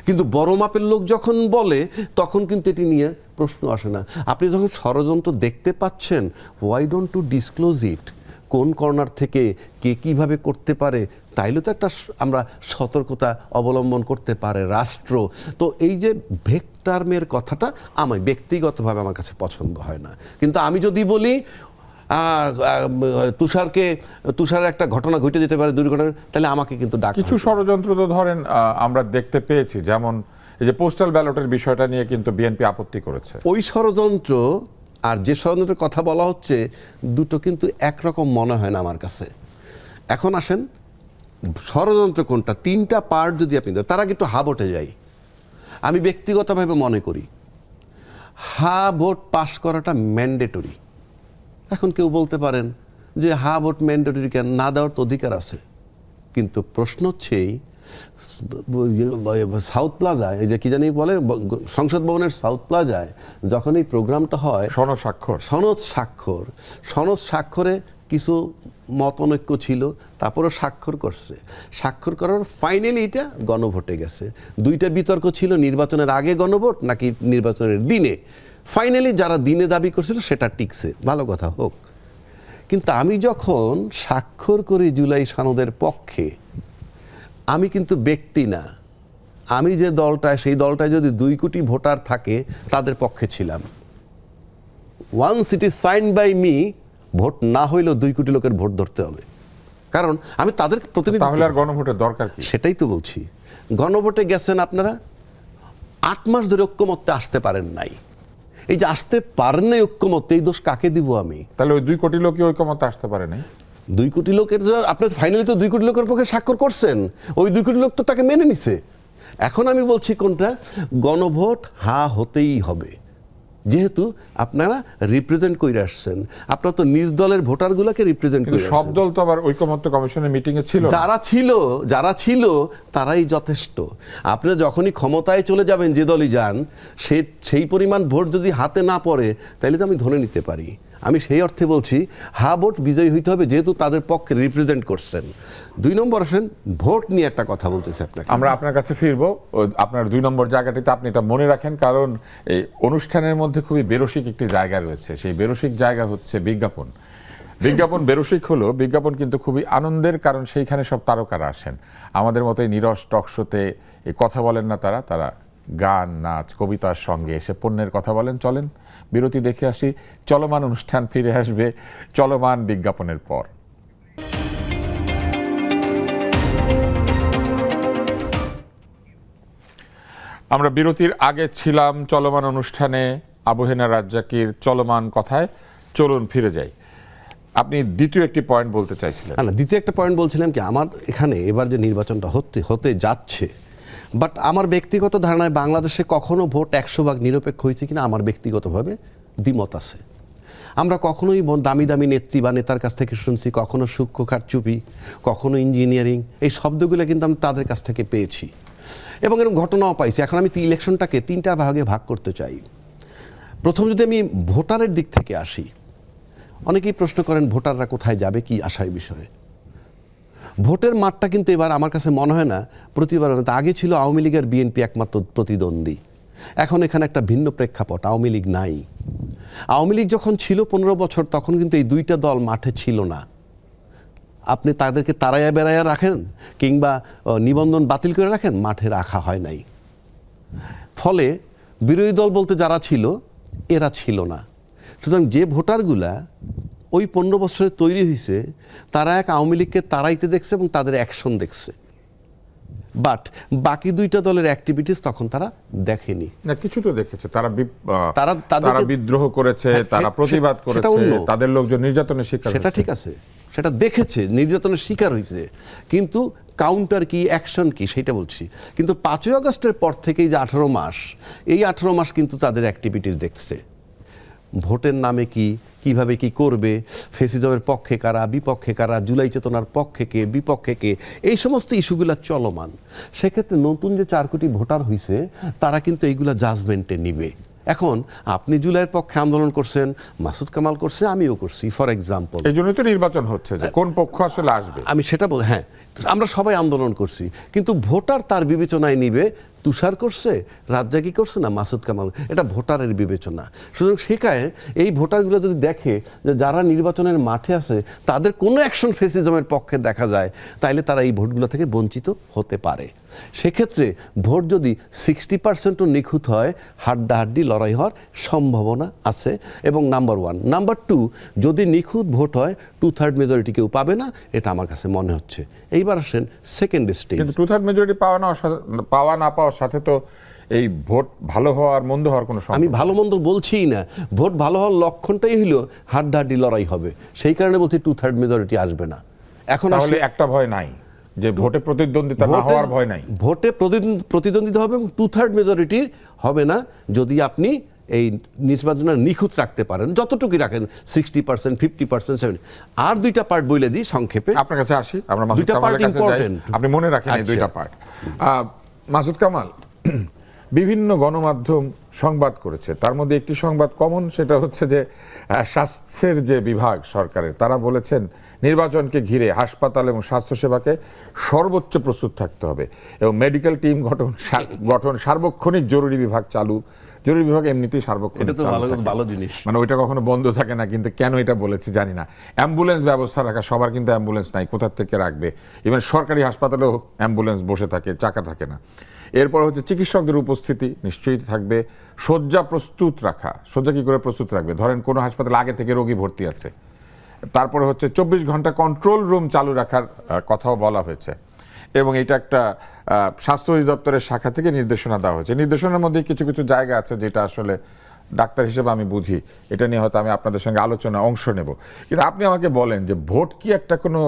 কিন্তু বড় মাপের লোক যখন বলে, তখন কিন্তু এটি নিয়ে প্রশ্ন আসে না। আপনি যখন ষড়যন্ত্র দেখতে পাচ্ছেন, হোয়াই ডোন্ট টু ডিসক্লোজ ইট? কোন কর্নার থেকে কে কিভাবে করতে পারে, তাইলে তো একটা আমরা সতর্কতা অবলম্বন করতে পারে রাষ্ট্র। তো এই যে ভেগ টার্মের কথাটা আমার ব্যক্তিগতভাবে আমার কাছে পছন্দ হয় না। কিন্তু আমি যদি বলি তুষারের একটা ঘটনা ঘটে যেতে পারে, দুর্ঘটনা, তাহলে আমাকে কিন্তু ডাক। কিছু ষড়যন্ত্র তো ধরেন আমরা দেখতে পেয়েছি, যেমন এই যে পোস্টাল ব্যালটের বিষয়টা নিয়ে কিন্তু বিএনপি আপত্তি করেছে। ওই ষড়যন্ত্র আর যে ষড়যন্ত্রের কথা বলা হচ্ছে, দুটো কিন্তু একরকম মনে হয় না আমার কাছে। এখন আসেন ষড়যন্ত্র কোনটা, তিনটা পার্ট যদি আপনি দেন, তার আগে একটু হা ভোটে যাই। আমি ব্যক্তিগতভাবে মনে করি হা ভোট পাস করাটা ম্যান্ডেটরি। এখন কেউ বলতে পারেন যে হা ভোট ম্যান্ডেটরি কেন, না দেওয়ার তো অধিকার আছে। কিন্তু প্রশ্ন হচ্ছে সাউথ প্লাজায়, এই যে কি জানি বলে, সংসদ ভবনের সাউথ প্লাজায় যখন এই প্রোগ্রামটা হয়, সনদ স্বাক্ষরে কিছু মতনৈক্য ছিল, তারপরে স্বাক্ষর করছে। স্বাক্ষর করার ফাইনালি এটা গণভোটে গেছে। দুইটা বিতর্ক ছিল, নির্বাচনের আগে গণভোট নাকি নির্বাচনের দিনে। ফাইনালি যারা দিনে দাবি করছিল সেটা টিকছে, ভালো কথা হোক। কিন্তু আমি যখন স্বাক্ষর করি জুলাই সনদের পক্ষে, আমি কিন্তু ব্যক্তি না, আমি যে দলটায়, সেই দলটায় যদি 2 কোটি ভোটার থাকে, তাদের পক্ষে ছিলাম। Once it is signed by me, vote না হইলেও 2 কোটি লোকের ভোট ধরতে হবে, কারণ আমি তাদের প্রতিনিধি। তাহলে আর গণভোটের দরকার কি? সেটাই তো বলছি। গণভোটে গেছেন আপনারা, 8 মাস ধরে ঐক্যমত্যে আসতে পারেন নাই। এই যে আসতে পারেন নাই ঐক্যমত্যে, এই দোষ কাকে দিব আমি? তাহলে ওই 2 কোটি লোকই ঐক্যমত্যে আসতে পারে নাই। 2 কোটি লোকের, আপনি ফাইনালি তো 2 কোটি লোকের পক্ষে স্বাক্ষর করছেন, ওই 2 কোটি লোক তো তাকে মেনে নিছে। এখন আমি বলছি কোনটা, গণভোট হা হতেই হবে, যেহেতু আপনারা রিপ্রেজেন্ট করে আসছেন, আপনারা তো নিজ দলের ভোটারগুলোকে রিপ্রেজেন্ট করে। সব দল তো আবার ঐকমত্য কমিশনের মিটিং এ ছিল। যারা ছিল তারাই যথেষ্ট। আপনি যখনই ক্ষমতায় চলে যাবেন, যে দলই যান, সেই পরিমাণ ভোট যদি হাতে না পড়ে, তাহলে তো আমি ধরে নিতে পারি। আমি সেই অর্থে বলছি হা ভোট বিজয়ী হইতে হবে, যেহেতু তাদের পক্ষে রিপ্রেজেন্ট করছেন। 2 নম্বর আসেন, ভোট নিয়ে একটা কথা বলতেছি আপনাকে। আমরা আপনার কাছে ফিরবো, আপনার 2 নম্বর জায়গাটিতে আপনি এটা মনে রাখেন, কারণ এই অনুষ্ঠানের মধ্যে খুবই বেরসিক একটি জায়গা রয়েছে। সেই বেরসিক জায়গা হচ্ছে বিজ্ঞাপন। বেরসিক হলো, বিজ্ঞাপন কিন্তু খুবই আনন্দের, কারণ সেইখানে সব তারকারা আসেন। আমাদের মতো এই নিরস টক শোতে কথা বলেন না, তারা গান, নাচ, কবিতার সঙ্গে এসে পণ্যের কথা বলেন। চলেন বিরতি দেখে আসি, চলমান অনুষ্ঠান ফিরে আসবে চলমান বিজ্ঞাপনের পর। আমরা বিরতির আগে ছিলাম চলমান অনুষ্ঠানে, আবু হেনা রাজ্জাকির চলমান কথায়। চলুন ফিরে যাই। আপনি দ্বিতীয় একটি পয়েন্ট বলতে চাইছিলেন। না, দ্বিতীয় একটা পয়েন্ট বলছিলাম কি, আমার এখানে এবার যে নির্বাচনটা হতে যাচ্ছে, বাট আমার ব্যক্তিগত ধারণায় বাংলাদেশে কখনো ভোট 100% নিরপেক্ষ হয়েছে কিনা আমার ব্যক্তিগতভাবে দ্বিমত আছে। আমরা কখনোই দামি দামি নেত্রী বা নেতার কাছ থেকে শুনছি, কখনো সূক্ষ্ম কারচুপি, কখনো ইঞ্জিনিয়ারিং, এই শব্দগুলো কিন্তু আমি তাদের কাছ থেকে পেয়েছি এবং এরকম ঘটনাও পাইছি। এখন আমি ইলেকশনটাকে 3টা ভাগে ভাগ করতে চাই। প্রথম যদি আমি ভোটারের দিক থেকে আসি, অনেকেই প্রশ্ন করেন ভোটাররা কোথায় যাবে, কি আশায় বিষয়ে। ভোটের মাঠটা কিন্তু এবার আমার কাছে মনে হয় না প্রতিবার, আগে ছিল আওয়ামী লীগের বিএনপি একমাত্র প্রতিদ্বন্দ্বী, এখন এখানে একটা ভিন্ন প্রেক্ষাপট, আওয়ামী লীগ নাই। আওয়ামী লীগ যখন ছিল 15 বছর, তখন কিন্তু এই 2টা দল মাঠে ছিল না। আপনি তাদেরকে তাড়াইয়া বেড়াইয়া রাখেন কিংবা নিবন্ধন বাতিল করে রাখেন, মাঠে রাখা হয় নাই। ফলে বিরোধী দল বলতে যারা ছিল, এরা ছিল না। সুতরাং যে ভোটারগুলা ওই 15 বছরে তৈরি হয়েছে, তারা এক আওয়ামী লীগকে তাড়াইতে দেখছে এবং তাদের অ্যাকশন দেখছে। বাট বাকি দুইটা দলের অ্যাক্টিভিটিস তখন তারা দেখেনি। না, কিছু তো দেখেছে, তারা তারা বিদ্রোহ করেছে, তারা প্রতিবাদ সেটা করেছে, অন্য। তাদের লোকজন নির্যাতনের শিকার সেটা হয়েছে। ঠিক আছে, সেটা দেখেছে, নির্যাতনের শিকার হয়েছে, কিন্তু কাউন্টার কি, অ্যাকশন কি, সেটা বলছি। কিন্তু 5ই আগস্টের পর থেকেই যে 18 মাস, এই 18 মাস কিন্তু তাদের অ্যাক্টিভিটিস দেখছে। ভোটের নামে কি, কিভাবে কি করবে, ফেসিজমের পক্ষে কারা, বিপক্ষে কারা, জুলাই চেতনার পক্ষে কে, বিপক্ষে কে, এই সমস্ত ইস্যুগুলো চলমান। সেক্ষেত্রে নতুন যে 4 কোটি ভোটার হয়েছে, তারা কিন্তু এইগুলা জাজমেন্টে নিবে। এখন আপনি জুলাইয়ের পক্ষে আন্দোলন করছেন, মাসুদ কামাল করছে, আমিও করছি, ফর এক্সাম্পল। এই জন্যই তো নির্বাচন হচ্ছে, যে কোন পক্ষ আসলে আসবে। আমি সেটা বল, হ্যাঁ, আমরা সবাই আন্দোলন করছি, কিন্তু ভোটার তার বিবেচনায় নিবে তুষার করছে, রাজ্জাকি করছে না মাসুদ কামাল, এটা ভোটারের বিবেচনা। সুতরাং সেখানে এই ভোটারগুলো যদি দেখে যে যারা নির্বাচনের মাঠে আছে তাদের কোনো অ্যাকশন ফেসিজমের পক্ষে দেখা যায়, তাইলে তারা এই ভোটগুলো থেকে বঞ্চিত হতে পারে। সেক্ষেত্রে ভোট যদি 60%ও নিখুঁত হয়, হাড্ডাহাড্ডি লড়াই হওয়ার সম্ভাবনা আছে। এবং নাম্বার 1, নাম্বার 2, যদি নিখুঁত ভোট হয় 2/3 মেজরিটি কেউ পাবে না, এটা আমার কাছে মনে হচ্ছে। এইবার আসেন সেকেন্ড স্টেজ। কিন্তু 2/3 মেজরিটি পাওয়া না পাওয়ার সাথে তো এই ভোট ভালো হওয়ার মন্দ হওয়ার কোনো সম্পর্ক আমি ভালো মন্দ বলছিই না, ভোট ভালো হওয়ার লক্ষণটাই হলো হাড্ডাহাড্ডি লড়াই হবে। সেই কারণে বলছি 2/3 মেজরিটি আসবে না। এখন তাহলে একটা ভয় নাই যে ভোটে প্রতিদ্বন্দ্বিতা না হওয়ার ভয় নাই। ভোটে প্রতিদ্বন্দ্বিতা হবে এবং 2/3 মেজরিটি হবে না যদি আপনি এই নির্বাচনের নিখুঁত রাখতে পারেন, যতটুকুই রাখেন, 60%, 50%, 70%। আর দুইটা পার্ট বলে দিই সংক্ষেপে। আপনার কাছে আসি, আমরা মাসুদ দুইটা কামালের part কাছে যাই। important। আপনি মনে রাখেন এই আচ্ছা। দুইটা পার্ট। মাসুদ কামাল বিভিন্ন গণমাধ্যম সংবাদ করেছে, তার মধ্যে একটি সংবাদ কমন, সেটা হচ্ছে যে স্বাস্থ্যের যে বিভাগ সরকারের, তারা বলেছেন নির্বাচনকে ঘিরে হাসপাতাল এবং স্বাস্থ্যসেবাকে সর্বোচ্চ প্রস্তুত থাকতে হবে এবং মেডিকেল টিম গঠন, সার্বক্ষণিক জরুরি বিভাগ চালু। জরুরি বিভাগ এমনিতেই সার্বক্ষণিক এটা তো চালু থাকে। ভালো জিনিস। মানে ওইটা কখনো বন্ধ থাকে না, কিন্তু কেন এটা বলেছি জানি না। অ্যাম্বুলেন্স ব্যবস্থা রাখা, সবার কিন্তু অ্যাম্বুলেন্স নাই, কোথা থেকে রাখবে? ইভেন সরকারি হাসপাতালেও অ্যাম্বুলেন্স বসে থাকে, চাকা থাকে না। এরপর হচ্ছে চিকিৎসকদের উপস্থিতি নিশ্চয়ই থাকবে। শয্যা প্রস্তুত রাখা, শয্যা কী করে প্রস্তুত রাখবে? ধরেন কোনো হাসপাতালে আগে থেকে রোগী ভর্তি আছে। তারপরে হচ্ছে 24 ঘন্টা কন্ট্রোল রুম চালু রাখার কথাও বলা হয়েছে এবং এটা একটা স্বাস্থ্য অধিদপ্তরের শাখা থেকে নির্দেশনা দেওয়া হয়েছে। নির্দেশনার মধ্যে কিছু কিছু জায়গা আছে যেটা আসলে ডাক্তার হিসেবে আমি বুঝি, এটা নিয়ে হয়তো আমি আপনাদের সঙ্গে আলোচনা অংশ নেব। কিন্তু আপনি আমাকে বলেন যে ভোট কি একটা কোনো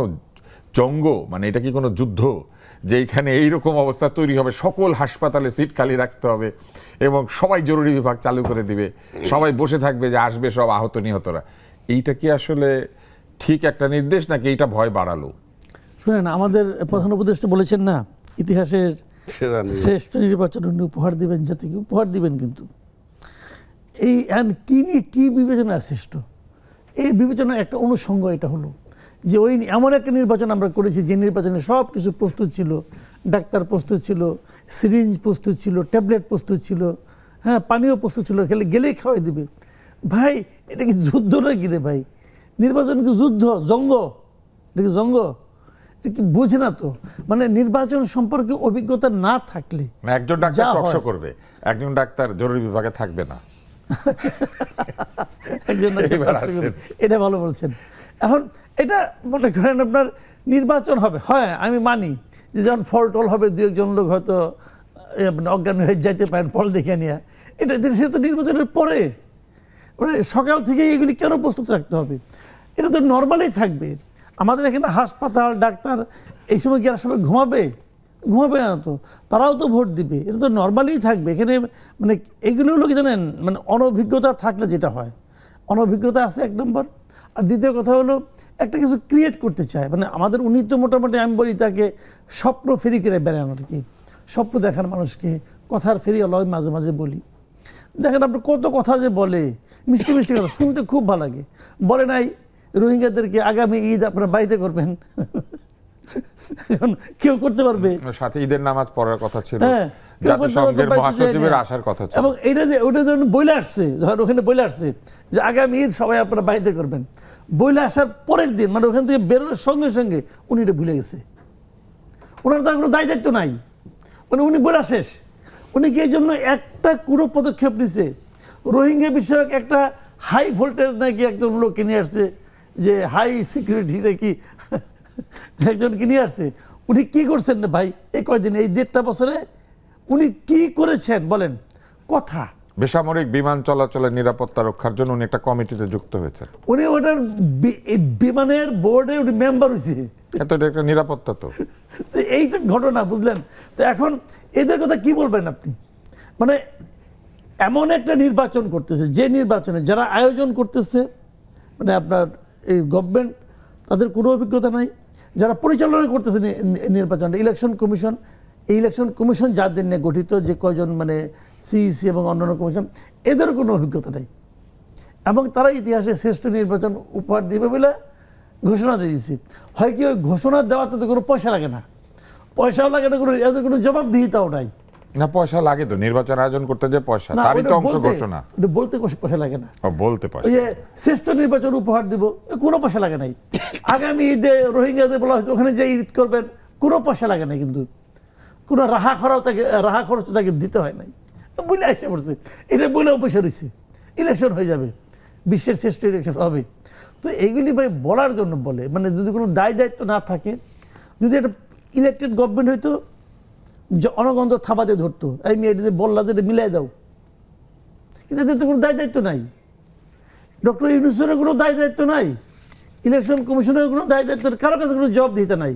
জঙ্গ, মানে এটা কি কোনো যুদ্ধ যে এইখানে এইরকম অবস্থা তৈরি হবে, সকল হাসপাতালে সিট খালি রাখতে হবে এবং সবাই জরুরি বিভাগ চালু করে দিবে, সবাই বসে থাকবে যে আসবে সব আহত নিহতরা? এইটা কি আসলে ঠিক একটা নির্দেশ, নাকি এইটা ভয় বাড়ালো? শুনেন, আমাদের প্রধান উপদেষ্টা বলেছেন না, ইতিহাসের শ্রেষ্ঠ নির্বাচন উনি উপহার দিবেন জাতিকে, উপহার দিবেন। কিন্তু এই কি নিয়ে কি বিবেচনা শ্রেষ্ঠ, এই বিবেচনার একটা অনুষঙ্গ এটা হলো যে ওই এমন একটা নির্বাচন আমরা করেছি যে নির্বাচনে সব কিছু প্রস্তুত ছিল, ডাক্তার প্রস্তুত ছিল, সিরিঞ্জ প্রস্তুত ছিল, ট্যাবলেট প্রস্তুত ছিল, হ্যাঁ, পানীয় প্রস্তুত ছিল, গেলেই খাওয়াই দিবে। ভাই এটা কি যুদ্ধ না কি রে ভাই? নির্বাচন কি যুদ্ধ, জঙ্গ? এটা কি জঙ্গ? এটা কি বুঝে না তো। মানে নির্বাচন সম্পর্কে অভিজ্ঞতা না থাকলে একজন ডাক্তার টকশো করবে, একজন ডাক্তার জরুরি বিভাগে থাকবে না। এটা ভালো বলছেন। এখন এটা মনে করেন আপনার নির্বাচন হবে, হয় আমি মানি যে যখন ফল টল হবে, দু একজন লোক হয়তো অজ্ঞান হয়ে যাইতে পারেন ফল দেখে নিয়ে, এটা সে তো নির্বাচনের পরে। মানে সকাল থেকে এগুলি কেন প্রস্তুত রাখতে হবে? এটা তো নর্মালি থাকবে। আমাদের এখানে হাসপাতাল, ডাক্তার, এই সময় কি আর সবাই ঘুমাবে? ঘুমাবে না তো, তারাও তো ভোট দিবে, এটা তো নর্মালিই থাকবে। এখানে মানে এগুলো হলো কি জানেন, মানে অনভিজ্ঞতা থাকলে যেটা হয়, অনভিজ্ঞতা আছে এক নম্বর। আর দ্বিতীয় কথা হলো একটা কিছু ক্রিয়েট করতে চায়। মানে আমাদের উনি তো মোটামুটি, আমি বলি তাকে স্বপ্ন ফেরি করে বেড়ান আর কি, স্বপ্ন দেখার মানুষকে, কথার ফেরি অলয় মাঝে মাঝে বলি। দেখেন আপনি কত কথা যে বলে, মিষ্টি মিষ্টি কথা শুনতে খুব ভালো লাগে। বলে নাই রোহিঙ্গাদেরকে আগামী ঈদ আপনারা বাড়িতে করবেন, এখন কেউ করতে পারবে? সাথে ঈদের নামাজ পড়ার কথা ছিল, হ্যাঁ, জাতিসংঘের মহাসচিবের আসার কথা ছিল। এবং এটা যে ওটা যখন বইলে আসছে, যখন ওখানে বইলে আসছে যে আগামী ঈদ সবাই আপনারা বাড়িতে করবেন, বইলে আসার পরের দিন, মানে ওখান থেকে বেরোনোর সঙ্গে সঙ্গে উনি এটা ভুলে গেছে। ওনার তো কোনো দায় দায়িত্ব নাই, মানে উনি বলা শেষ। উনি কি এই জন্য একটা কোনো পদক্ষেপ নিছে? রোহিঙ্গা বিষয়ক একটা হাই ভোল্টেজ নাকি একজন লোককে নিয়ে আসছে, যে হাই সিকিউরিটি নাকি একজনকে নিয়ে আসছে, উনি কি করছেন না ভাই এই কয়দিন এই 1.5 বছরে উনি কি করেছেন বলেন? কথা বেসামরিক বিমান চলাচলের নিরাপত্তা রক্ষার জন্য উনি একটা কমিটিতে যুক্ত হয়েছেন। উনি ওটার এই বিমানের বোর্ডে উনি মেম্বার হয়েছে। এত এটা একটা নিরাপত্তা তো। তো এই তো ঘটনা, বুঝলেন? তো এখন এদের কথা কি বলবেন আপনি? মানে এমন একটা নির্বাচন করতেছে, যে নির্বাচনে যারা আয়োজন করতেছে মানে আপনার এই গভর্নমেন্ট, তাদের কোনো অভিজ্ঞতা নাই। যারা পরিচালনা করতেছে নির্বাচনটা, ইলেকশন কমিশন, এই ইলেকশন কমিশন যাদের নিয়ে গঠিত, যে কয়জন মানে সিইসি এবং অন্যান্য কমিশন, এদেরও কোনো অভিজ্ঞতা নেই। এবং তারা ইতিহাসে শ্রেষ্ঠ নির্বাচন উপহার দিবে বলে ঘোষণা দিয়ে দিয়েছে। হয় কি ওই ঘোষণা দেওয়াতে তো কোনো পয়সা লাগে না, পয়সাও লাগে না, কোনো এদের কোনো জবাবদিহিতাও নাই। না, পয়সা লাগে তো নির্বাচন আয়োজন করতে, যে পয়সা না, তারই তো ওটা অংশ বলতে- ঘোষণা। ওটা বলতে পয়সা লাগে না। ও, বলতে পয়সা। ওই যে শ্রেষ্ঠ নির্বাচন উপহার দিব, কোনো পয়সা লাগে নাই। আগামী ঈদে রোহিঙ্গাদের বলা হয়েছে ওখানে যে ঈদ করবেন, কোনো পয়সা লাগে না, কিন্তু কোনো রাহা খরচ তাকে দিতে হয় নাই, বলে আসে পড়ছে। এটা বলেও পয়সা রয়েছে, ইলেকশন হয়ে যাবে, বিশ্বের শ্রেষ্ঠ ইলেকশন হবে। তো এইগুলি ভাই বলার জন্য বলে, মানে যদি কোনো দায়িত্ব না থাকে, যদি একটা ইলেকটেড গভর্নমেন্ট হইতো, জনগণ তো থাবাতে ধরতো, এই মেয়ে এটা বললা যে এটা মিলাই দাও, কিন্তু এদের তো কোনো দায়িত্ব নাই। ডক্টর ইউনূসের কোনো দায়িত্ব নাই, ইলেকশন কমিশনের কোনো দায়িত্ব, কারো কাছে কোনো জবাব দিতে নাই,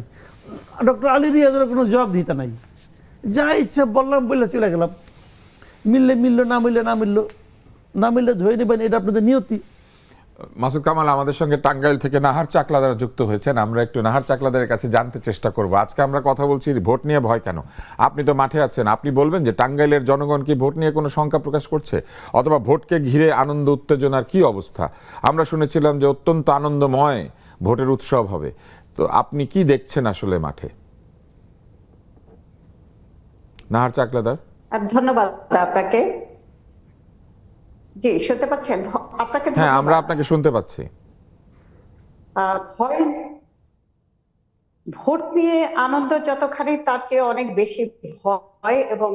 ডক্টর আলী রিয়াজের কোনো জবাব দিতে নাই। যা ইচ্ছা বললাম, বললে চলে গেলাম, মিললো, না মিললে ধরে নেবেন, এটা আপনাদের নিয়তি। মাসুদ কামাল আমাদের সঙ্গে টাঙ্গাইল থেকে নাহার চাকলাদার যুক্ত হয়েছেন। আমরা একটু নাহার চাকলাদারের কাছে জানতে চেষ্টা করব। আজকে আমরা কথা বলছি ভোট নিয়ে ভয় কেন। আপনি তো মাঠে আছেন, আপনি বলবেন যে টাঙ্গাইলের জনগণ কি ভোট নিয়ে কোনো শঙ্কা প্রকাশ করছে, অথবা ভোটকে ঘিরে আনন্দ উত্তেজনার কি অবস্থা? আমরা শুনেছিলাম যে অত্যন্ত আনন্দময় ভোটের উৎসব হবে। তো আপনি কি দেখছেন আসলে মাঠে? নাহার চাকলাদার। ধন্যবাদ আপনাকে। জি, শুনতে পাচ্ছেন? আপনাকে হ্যাঁ, আমরা ধন্যবাদ। আপনাকে শুনতে পাচ্ছি। ভয়, ভোট নিয়ে আনন্দ যতখানি, তার চেয়ে অনেক বেশি ভয় এবং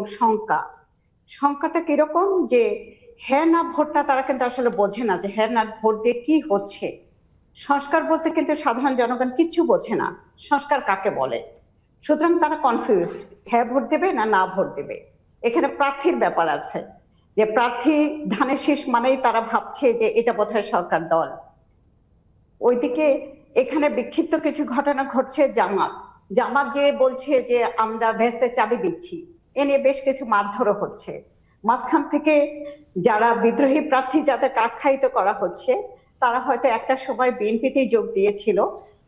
শঙ্কাটা কিরকম, যে হ্যাঁ না ভোটটা তারা কিন্তু আসলে বোঝে না, যে হ্যাঁ না ভোট দিয়ে কি হচ্ছে। সংস্কার বলতে কিন্তু সাধারণ জনগণ কিছু বোঝে না, সংস্কার কাকে বলে। সুতরাং তারা কনফিউজড, হ্যাঁ ভোট দেবে না ভোট দেবে। এখানে প্রার্থীর ব্যাপার আছে, যে প্রার্থী ধানের শীষ মানেই তারা ভাবছে যে এটা বোধহয় সরকার দল। ওইদিকে এখানে বিক্ষিপ্ত কিছু ঘটনা ঘটছে। জামাত যে বলছে যে আমরা ভেস্তে চাবি দিচ্ছি, এ নিয়ে বেশ কিছু মারধরও হচ্ছে। মাঝখান থেকে যারা বিদ্রোহী প্রার্থী যাতে কাকখায়িত করা হচ্ছে, তারা হয়তো একটা সময় বিএনপিতেই যোগ দিয়েছিল,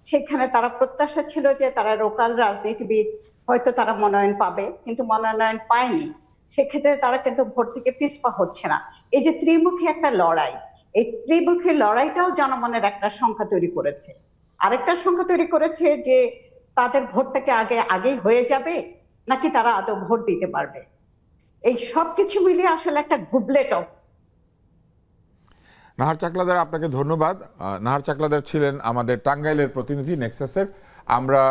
সেখানে তারা প্রত্যাশা ছিল যে তারা লোকাল রাজনীতিবিদ, হয়তো তারা মনোনয়ন পাবে, কিন্তু মনোনয়ন পায়নি। সেক্ষেত্রে তারা কিন্তু ভোট থেকে পিছপা হচ্ছে না। এই যে ত্রিমুখী একটা লড়াই, এই ত্রিমুখী লড়াইটাও জনমনের একটা সংখ্যা তৈরি করেছে। আরেকটা সংখ্যা তৈরি করেছে যে তাদের ভোটটাকে আগেই হয়ে যাবে, নাকি তারা আদৌ ভোট দিতে পারবে। এই সবকিছু মিলিয়ে আসলে একটা গুবলেট। নাহার চাকলাদার, আপনাকে ধন্যবাদ। নাহার চাকলাদার ছিলেন আমাদের টাঙ্গাইলের প্রতিনিধি নেক্সাসের। আমরা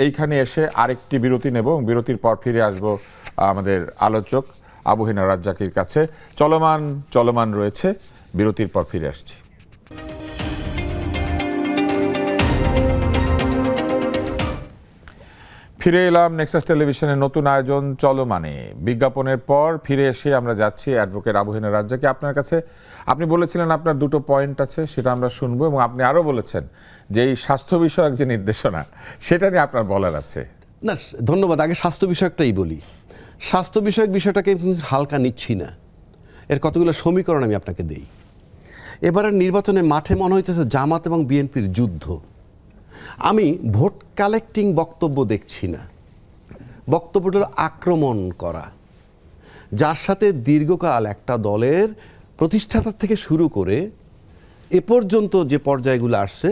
এইখানে এসে আরেকটি বিরতি নেব এবং বিরতির পর ফিরে আসব আমাদের আলোচক আবু হেনা রাজ্জাকির কাছে। চলমান রয়েছে, বিরতির পর ফিরে আসছি। ফিরে এলাম নেক্সাস টেলিভিশনের নতুন আয়োজন চলমানে। বিজ্ঞাপনের পর ফিরে এসে আমরা যাচ্ছি অ্যাডভোকেট আবু হেনা রাজ্জাকি আপনার কাছে। আপনি বলেছিলেন আপনার দুটো পয়েন্ট আছে, সেটা আমরা শুনবো, এবং আপনি আরও বলেছেন যে এই স্বাস্থ্য বিষয়ক যে নির্দেশনা, সেটা নিয়ে আপনার বলার আছে। না, ধন্যবাদ। আগে স্বাস্থ্য বিষয়কটাই বলি। স্বাস্থ্য বিষয়ক বিষয়টাকে হালকা নিচ্ছি না, এর কতগুলো সমীকরণ আমি আপনাকে দেই। এবারের নির্বাচনে মাঠে মনে হইতেছে জামাত এবং বিএনপির যুদ্ধ। আমি ভোট কালেক্টিং বক্তব্য দেখছি না, বক্তব্যটা হলো আক্রমণ করা, যার সাথে দীর্ঘকাল একটা দলের প্রতিষ্ঠাতা থেকে শুরু করে এ পর্যন্ত যে পর্যায়গুলো আসছে,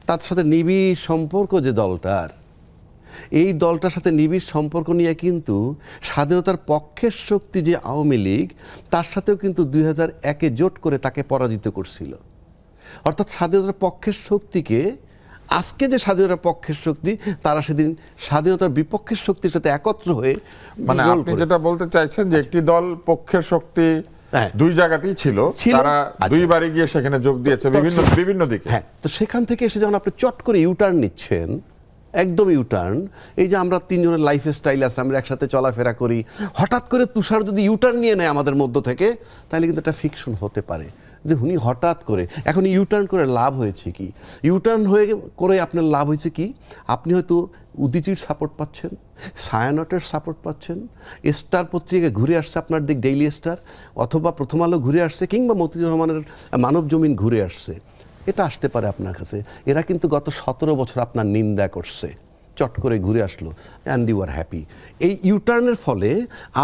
তার সাথে নিবিড় সম্পর্ক যে দলটার, এই দলটার সাথে নিবিড় সম্পর্ক নিয়ে কিন্তু স্বাধীনতার পক্ষের শক্তি যে আওয়ামী লীগ, তার সাথেও কিন্তু 2001-এ জোট করে তাকে পরাজিত করছিল। অর্থাৎ স্বাধীনতার পক্ষের শক্তিকে, আজকে যে স্বাধীনতার পক্ষের শক্তি, তারা সেদিন স্বাধীনতার বিপক্ষের শক্তির সাথে একত্র হয়ে, মানে আপনি যেটা বলতে চাইছেন যে একটি দল পক্ষের শক্তি দুই জায়গাতেই ছিল, তারা দুইবারই গিয়ে সেখানে যোগ দিয়েছে বিভিন্ন দিকে। হ্যাঁ, তো সেখান থেকে এসে যখন আপনি চট করে ইউটার্ন নিচ্ছেন, একদম ইউটার্ন। এই যে আমরা তিনজনের লাইফ স্টাইল আছে, আমরা একসাথে চলাফেরা করি, হঠাৎ করে তুষার যদি ইউটার্ন নিয়ে নেয় আমাদের মধ্য থেকে, তাহলে কিন্তু একটা ফিকশন হতে পারে যে উনি হঠাৎ করে। এখন ইউটার্ন করে লাভ হয়েছে কি? ইউটার্ন করে আপনার লাভ হয়েছে কি? আপনি হয়তো উদীচির সাপোর্ট পাচ্ছেন, ছায়ানটের সাপোর্ট পাচ্ছেন, স্টার পত্রিকা ঘুরে আসছে আপনার দিক, ডেইলি স্টার, অথবা প্রথম আলো ঘুরে আসছে, কিংবা মতিউর রহমানের মানব জমিন ঘুরে আসছে। এটা আসতে পারে আপনার কাছে। এরা কিন্তু গত 17 বছর আপনার নিন্দা করছে, চট করে ঘুরে আসলো, অ্যান্ড ইউ আর হ্যাপি। এই ইউটার্নের ফলে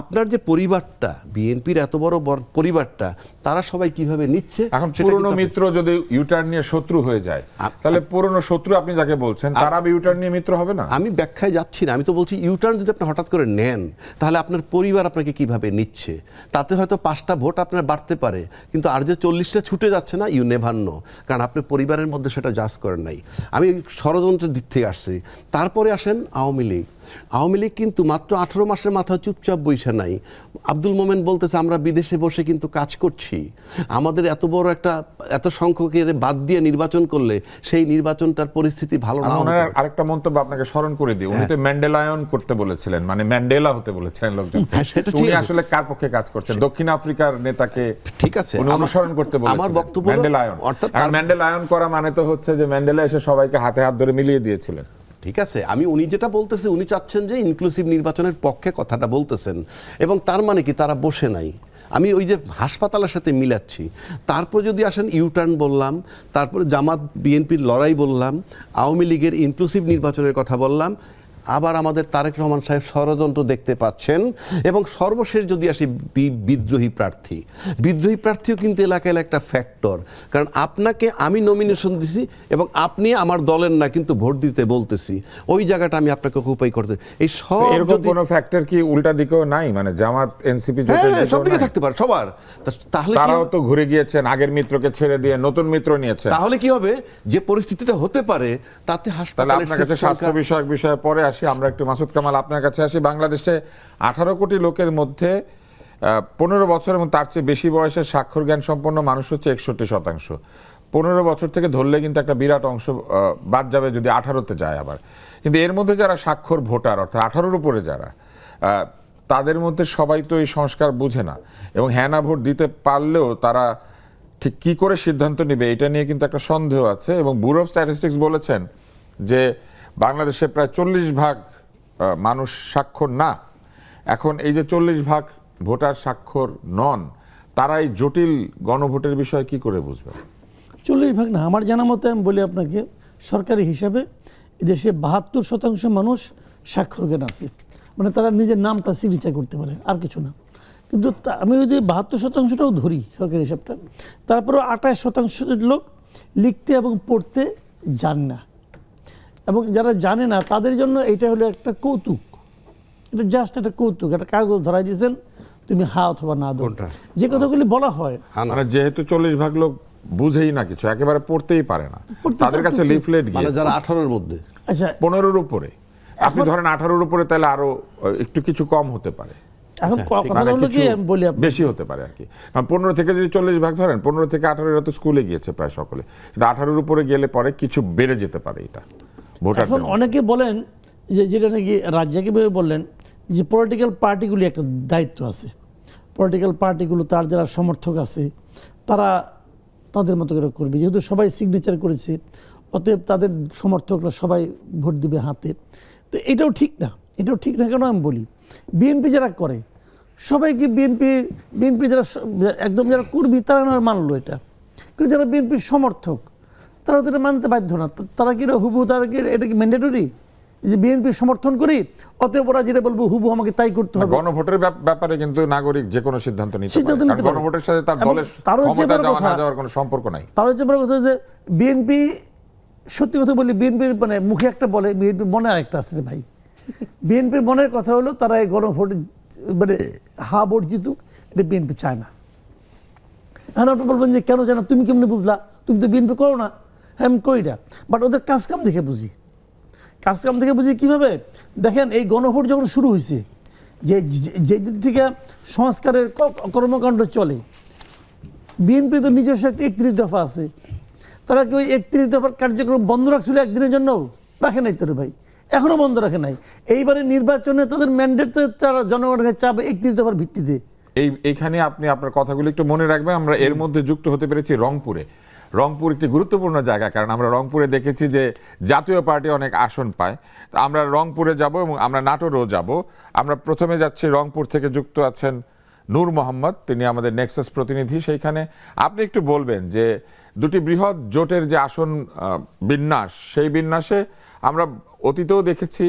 আপনার যে পরিবারটা, বিএনপির এত বড় পরিবারটা, তারা সবাই কিভাবে নিচ্ছে। এখন পুরনো মিত্র যদি ইউটার্ন নিয়ে শত্রু হয়ে যায়, তাহলে পুরনো শত্রু আপনি যাকে বলছেন তারা ইউটার্ন নিয়ে মিত্র হবে না? আমি ব্যাখ্যায় যাচ্ছি না, আমি তো বলছি ইউটার্ন যদি আপনি হঠাৎ করে নেন, তাহলে আপনার পরিবার আপনাকে কিভাবে নিচ্ছে। তাতে হয়তো 5টা ভোট আপনার বাড়তে পারে, কিন্তু আর যে 40টা ছুটে যাচ্ছে না, ইউ নেভার নো, কারণ আপনি পরিবারের মধ্যে সেটা জাজ করেন নাই। আমি ষড়যন্ত্রের দিক থেকে আসছি। তারপরে আসেন আওয়ামী লীগ। আওয়ামী লীগ কিন্তু মাত্র 18 মাসের মাথায় চুপচাপ বইসা নাই। আব্দুল মোমেন বলতেছে আমরা বিদেশে বসে কিন্তু কাজ করছি, আমাদের এত বড় এত সংখ্যকের বাদ দিয়ে নির্বাচন করলে সেই নির্বাচনটার পরিস্থিতি ভালো না। আরেকটা মন্তব্য আপনাকে স্মরণ করে দিই, উনি তো ম্যান্ডেলায়ন করতে বলেছিলেন, মানে ম্যান্ডেলা হতে বলেছিলেন লোকজন। উনি আসলে কার পক্ষে কাজ করছেন? দক্ষিণ আফ্রিকার নেতাকে ঠিক আছে উনি অনুসরণ করতে বলেছিলেন। আমার বক্তব্য ম্যান্ডেলায়ন, অর্থাৎ ম্যান্ডেলায়ন করা মানে তো হচ্ছে যে ম্যান্ডেলা এসে সবাইকে হাতে হাত ধরে মিলিয়ে দিয়েছিলেন। ঠিক আছে, উনি যেটা বলতেছে, উনি চাচ্ছেন যে ইনক্লুসিভ নির্বাচনের পক্ষে কথাটা বলতেছেন, এবং তার মানে কি তারা বসে নাই। আমি ওই যে হাসপাতালের সাথে মিলাচ্ছি। তারপর যদি আসেন ইউটার্ন বললাম, তারপরে জামাত বিএনপির লড়াই বললাম, আওয়ামী লীগের ইনক্লুসিভ নির্বাচনের কথা বললাম, আবার আমাদের তারেক রহমান সাহেব ষড়যন্ত্র দেখতে পাচ্ছেন। এবং সর্বশেষ যদি আসি বিদ্রোহী প্রার্থীও কিন্তু এলাকায় একটা ফ্যাক্টর, কারণ আপনাকে আমি নমিনেশন দিছি এবং আপনি আমার দলের না, কিন্তু ভোট দিতে বলতেছি, ওই জায়গাটা আমি আপনাকে অকুপাই করতে। এই সব এরকম কোনো ফ্যাক্টর কি উল্টা দিকেও নাই? মানে জামাত এনসিপি সব দিকে থাকতে পারে সবার। তাহলে তারাও তো ঘুরে গিয়েছেন, আগের মিত্রকে ছেড়ে দিয়ে নতুন মিত্র নিয়েছেন। তাহলে কি হবে? যে পরিস্থিতিটা হতে পারে তাতে হাসপাতালে আপনার কাছে স্বাস্থ্য বিষয়ক বিষয়ে পরে আসি আমরা একটু। মাসুদ কামাল, আপনার কাছে আসি। বাংলাদেশে 18 কোটি লোকের মধ্যে 15 বছর এবং তার চেয়ে বেশি বয়সের স্বাক্ষর জ্ঞান সম্পন্ন মানুষ হচ্ছে 61%। 15 বছর থেকে ধরলে কিন্তু একটা বিরাট অংশ বাদ যাবে যদি 18-তে যায় আবার। কিন্তু এর মধ্যে যারা স্বাক্ষর ভোটার, অর্থাৎ 18-র উপরে যারা, তাদের মধ্যে সবাই তো এই সংস্কার বুঝে না, এবং হ্যাঁ না ভোট দিতে পারলেও তারা ঠিক কি করে সিদ্ধান্ত নেবে এটা নিয়ে কিন্তু একটা সন্দেহ আছে। এবং ব্যুরো অফ স্ট্যাটিস্টিক্স বলেছেন যে বাংলাদেশে প্রায় 40% মানুষ স্বাক্ষর না। এখন এই যে 40% ভোটার স্বাক্ষর নন, তারা এই জটিল গণভোটের বিষয়ে কি করে বুঝবে? 40% না, আমার জানা মতে আমি বলি আপনাকে, সরকারি হিসাবে এদেশে 72% মানুষ স্বাক্ষর জ্ঞান আছে, মানে তারা নিজের নামটা সিগনেচার করতে পারে, আর কিছু না। কিন্তু আমি যদি 72%টাও ধরি সরকারি হিসাবটা, তারপরেও 28% লোক লিখতে এবং পড়তে জানে না। এবং যারা জানে না তাদের জন্য এটা হলো একটা কৌতুক, এটা জাস্ট একটা কৌতুক। একটা কাগজ ধরাই দিয়েছেন, তুমি হা অথবা না দাও, যে কথাগুলি বলা হয়। মানে যেহেতু 40% লোক বুঝেই না কিছু, একেবারে পড়তেই পারে না, তাদের কাছে লিফলেট গিয়ে যারা 18-র মধ্যে, আচ্ছা 15-র উপরে, আপনি ধরেন 18-র উপরে, তাহলে আরো একটু কিছু কম হতে পারে। এখন কথা হলো কি আমি বলি বেশি হতে পারে আর কি। 15 থেকে যদি 40% ধরেন, 15 থেকে 18 এরা তো স্কুলে গিয়েছে প্রায় সকলে, কিন্তু 18-র উপরে গেলে পরে কিছু বেড়ে যেতে পারে এটা ভোটার। এখন অনেকে বলেন যে, যেটা নাকি রাজ্জাকি ভাই বললেন, যে পলিটিক্যাল পার্টিগুলি একটা দায়িত্ব আছে, পলিটিক্যাল পার্টিগুলো তার যারা সমর্থক আছে তারা তাদের মতো করে করবে, যেহেতু সবাই সিগনেচার করেছে, অতএব তাদের সমর্থকরা সবাই ভোট দিবে হাতে। তো এটাও ঠিক না, এটাও ঠিক না। কেন আমি বলি, বিএনপি যারা করে সবাইকে বিএনপি যারা একদম যারা কর্মী তারা না মানলো এটা, কিন্তু যারা বিএনপির সমর্থক তারা তো এটা মানতে বাধ্য না। তারা কি হুবহু, তারা কি এটা কি ম্যান্ডেটরি যে বিএনপি সমর্থন করি, অতএব ওরা যেটা বলবো হুবহু আমাকে তাই করতে হবে? গণভোটের ব্যাপারে কিন্তু নাগরিক যে কোনো সিদ্ধান্ত নিতে পারে, গণভোটের সাথে তার দলের ক্ষমতা যাওয়া না যাওয়ার কোনো সম্পর্ক নাই। তার হচ্ছে বড় কথা যে বিএনপি, সত্যি কথা বলি, বিএনপির মানে মুখে একটা বলে, বিএনপির মনে আরেকটা আছে ভাই। বিএনপির মনের কথা হলো তারা এই গণভোট মানে হা ভোট জিতুক, এটা বিএনপি চায় না। এখন আপনি বলবেন যে কেন জানো, তুমি কেমনি বুঝলা, তুমি তো বিএনপি করো না। হ্যাঁ আমি করি না, বাট ওদের কাজকাম দেখে বুঝি। কাজকাম থেকে বুঝি কীভাবে? দেখেন এই গণভোট যখন শুরু হয়েছে, যে দিক থেকে সংস্কারের কর্মকাণ্ড চলে, বিএনপি তো নিজস্ব একটা 31 দফা আছে, তারা কি ওই 31 দফার কার্যক্রম বন্ধ রাখছিল একদিনের জন্য? রাখে নাই তো রে ভাই। এখনো বন্ধ রাখে নাই। এইবারে নির্বাচনে তাদের ম্যান্ডেট তারা জনগণের কাছে চাবে 31 দফার ভিত্তিতে। এইখানে আপনি আপনার কথাগুলো একটু মনে রাখবেন। আমরা এর মধ্যে যুক্ত হতে পেরেছি রংপুরে। রংপুর একটি গুরুত্বপূর্ণ জায়গা, কারণ আমরা রংপুরে দেখেছি যে জাতীয় পার্টি অনেক আসন পায়। তো আমরা রংপুরে যাব এবং আমরা নাটোরেও যাব। আমরা প্রথমে যাচ্ছি রংপুর থেকে যুক্ত আছেন নূর মোহাম্মদ, তিনি আমাদের নেক্সাস প্রতিনিধি সেইখানে। আপনি একটু বলবেন যে দুটি বৃহৎ জোটের যে আসন বিন্যাস, সেই বিন্যাসে আমরা অতীতেও দেখেছি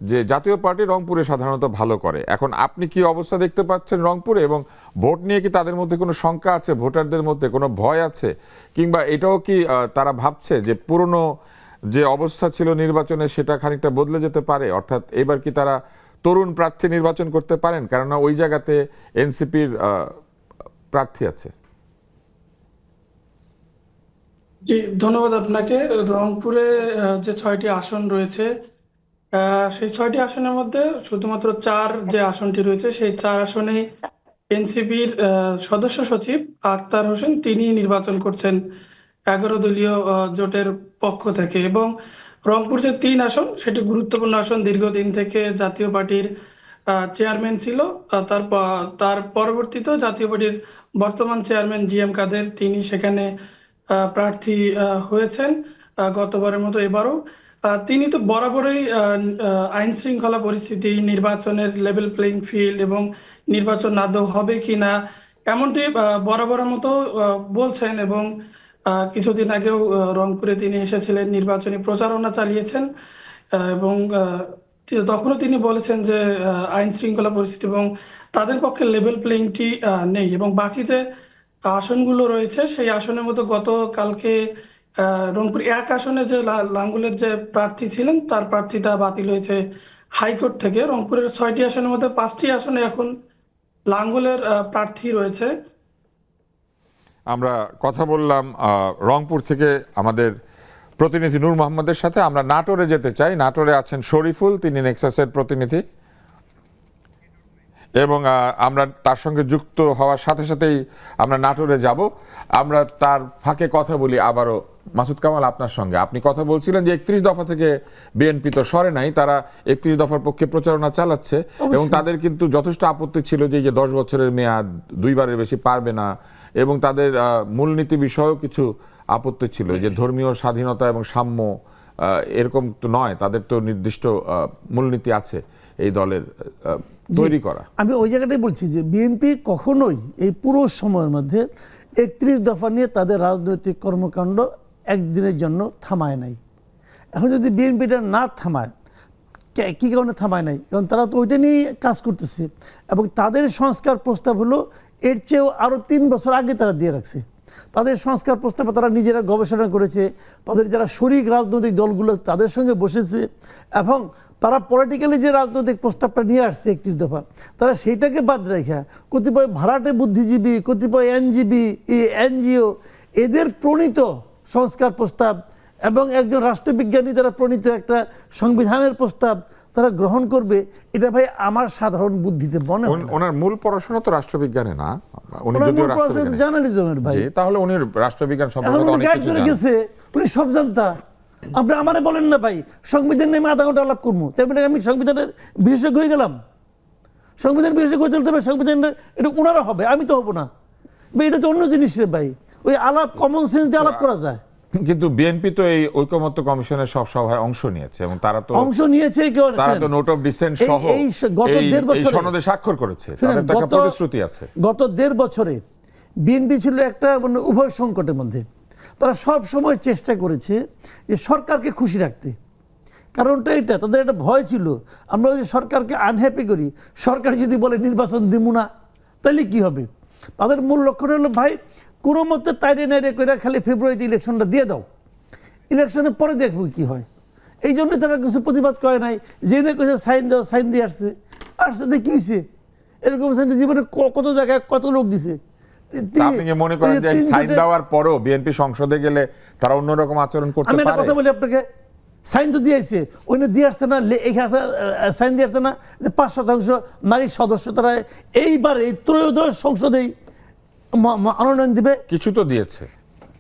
যে জাতীয় পার্টি রংপুরে সাধারণত ভালো করে। এখন আপনি কি অবস্থা দেখতে পাচ্ছেন রংপুরে, এবং ভোট নিয়ে কি তাদের মধ্যে কোনো শঙ্কা আছে, ভোটারদের মধ্যে কোনো ভয় আছে, কিংবা এটাও কি তারা ভাবছে যে পুরনো যে অবস্থা ছিল নির্বাচনে সেটা খানিকটা বদলে যেতে পারে? অর্থাৎ এবার কি তারা তরুণ প্রার্থী নির্বাচন করতে পারেন, কেননা ওই জায়গাতে এনসিপির প্রার্থী আছে? জি, ধন্যবাদ আপনাকে। রংপুরে যে 6টি আসন রয়েছে, সেই 6টি আসনের মধ্যে শুধুমাত্র 4 যে আসনটি রয়েছে সেই 4 আসনেই এনসিপির সদস্য সচিব আক্তার হোসেন তিনি নির্বাচন করছেন 11 দলীয় জোটের পক্ষ থেকে। এবং রংপুর যে 3 আসন, সেটি গুরুত্বপূর্ণ আসন। দীর্ঘদিন থেকে জাতীয় পার্টির চেয়ারম্যান ছিল, তার পরবর্তীতেও জাতীয় পার্টির বর্তমান চেয়ারম্যান GM কাদের তিনি সেখানে প্রার্থী হয়েছেন গতবারের মতো এবারও। তিনি তো বরাবরই আইন শৃঙ্খলা পরিস্থিতি, নির্বাচনের লেভেল প্লেইং ফিল্ড এবং নির্বাচন আদৌ হবে কিনা এমনটি বরাবরের মতো বলছেন। এবং কিছুদিন আগেও রংপুরে তিনি এসেছিলেন, নির্বাচনী প্রচারণা চালিয়েছেন। এবং তখনও তিনি বলেছেন যে আইন শৃঙ্খলা পরিস্থিতি এবং তাদের পক্ষে লেভেল প্লেইংটি নেই। এবং বাকি যে আসনগুলো রয়েছে সেই আসনের মতো গতকালকে রংপুর 1 আসনে যে লাঙ্গলের যে প্রার্থী ছিলেন তার প্রার্থিতা বাতিল হয়েছে হাইকোর্ট থেকে। রংপুরের 6টি আসনের মধ্যে 5টি আসনে এখন লাঙ্গলের প্রার্থী রয়েছে। আমরা কথা বললাম রংপুর থেকে আমাদের প্রতিনিধি নূর মোহাম্মদের সাথে। আমরা নাটোরে যেতে চাই। নাটোরে আছেন শরীফুল, তিনি নেক্সাসের প্রতিনিধি, এবং আমরা তার সঙ্গে যুক্ত হওয়ার সাথে সাথেই আমরা নাটোরে যাব। আমরা তার ফাঁকে কথা বলি আবারও মাসুদ কামাল আপনার সঙ্গে। আপনি কথা বলছিলেন যে 31 দফা থেকে বিএনপি তো সরে নাই, তারা 31 দফার পক্ষে প্রচারণা চালাচ্ছে, এবং তাদের কিন্তু যথেষ্ট আপত্তি ছিল যে 10 বছরের মেয়াদ, 2 বারের বেশি পারবে না, এবং তাদের মূলনীতি বিষয়েও কিছু আপত্তি ছিল, যে ধর্মীয় স্বাধীনতা এবং সাম্য এরকম তো নয়, তাদের তো নির্দিষ্ট মূলনীতি আছে এই দলের তৈরি করা। আমি ওই জায়গাটাই বলছি যে বিএনপি কখনোই এই পুরো সময়ের মধ্যে 31 দফা নিয়ে তাদের রাজনৈতিক কর্মকাণ্ড একদিনের জন্য থামায় নাই। এখন যদি বিএনপিটা না থামায়, কী কারণে থামায় নাই? কারণ তারা তো ওইটা নিয়েই কাজ করতেছে, এবং তাদের সংস্কার প্রস্তাব হলো এর চেয়েও আরও 3 বছর আগে তারা দিয়ে রাখছে। তাদের সংস্কার প্রস্তাবে তারা নিজেরা গবেষণা করেছে, তাদের যারা শরিক রাজনৈতিক দলগুলো তাদের সঙ্গে বসেছে, এবং তারা পলিটিক্যালি যে রাজনৈতিক প্রস্তাবটা নিয়ে আসছে 31 দফা, তারা সেইটাকে বাদ রেখে কতিপয় ভাড়াটে বুদ্ধিজীবী, কতিপয় NGO এদের প্রণীত সংস্কার প্রস্তাব এবং একজন রাষ্ট্রবিজ্ঞানী দ্বারা প্রণীত একটা সংবিধানের প্রস্তাব তারা গ্রহণ করবে, এটা ভাই আমার সাধারণ বুদ্ধিতে মনে হয় না। ওনার মূল পড়াশোনা তো রাষ্ট্রবিজ্ঞানে না, উনি যদিও রাষ্ট্রবিজ্ঞানী, জার্নালিজমের ভাই। তাহলে উনি রাষ্ট্রবিজ্ঞান সম্পর্কে অনেক কিছু জানেন। গেছে, উনি সব জানতা। আপনি আমারে বলেন না ভাই সংবিধান নিয়ে আমি আধা ঘন্টা আলাপ করবো, তাই বলে আমি সংবিধানের বিশেষজ্ঞ হয়ে গেলাম? সংবিধান বিশেষজ্ঞ চলতে হবে, সংবিধানটা এটা ওনারা হবে, আমি তো হবো না। এটা তো অন্য জিনিস রে ভাই, ওই আলাপ কমন সেন্স দিয়ে আলাপ করা যায়। কিন্তু বিএনপি তো এই ঐকমত্য কমিশনের সব সভায় অংশ নিয়েছে, এবং তারা তো অংশ নিয়েছে, তারা তো নোট অফ ডিসেন্ট সহ এই গত 1.5 বছরে সনদে স্বাক্ষর করেছে, তাদের তো একটা প্রতিশ্রুতি আছে। গত 1.5 বছরে বিএনপি ছিল একটা মানে উভয় সংকটের মধ্যে। তারা সব সময় চেষ্টা করেছে যে সরকারকে খুশি রাখতে। কারণটা এটা, তাদের একটা ভয় ছিল আমরা যদি সরকারকে আনহ্যাপি করি, সরকার যদি বলে নির্বাচন দিব না, তাহলে কি হবে? তাদের মূল লক্ষ্য হলো ভাই কোনো মতে তাইরে নাইরে করে খালি ফেব্রুয়ারিতে ইলেকশনটা দিয়ে দাও, ইলেকশনের পরে দেখবো কি হয়। এই জন্য তারা কিছু প্রতিবাদ করে নাই, জেনে কেছে সাইন দাও, সাইন দিয়ে আসছে কি হয়েছে? এরকম সাইন জীবনে কত জায়গায় কত লোক দিছে। আপনি কি মনে করেন যে সাইন দেওয়ার পরও বিএনপি সংসদে গেলে তারা অন্যরকম আচরণ করতে পারে? আমি একটা কথা বলি আপনাকে, সাইন তো দিয়েছে, ওই দিয়ে আসছে না, সাইন দিয়ে আসছে না যে 5% নারী সদস্য তারা এইবার এই ত্রয়োদশ সংসদেই মনোনয়ন দিবে। কিছু তো দিয়েছে,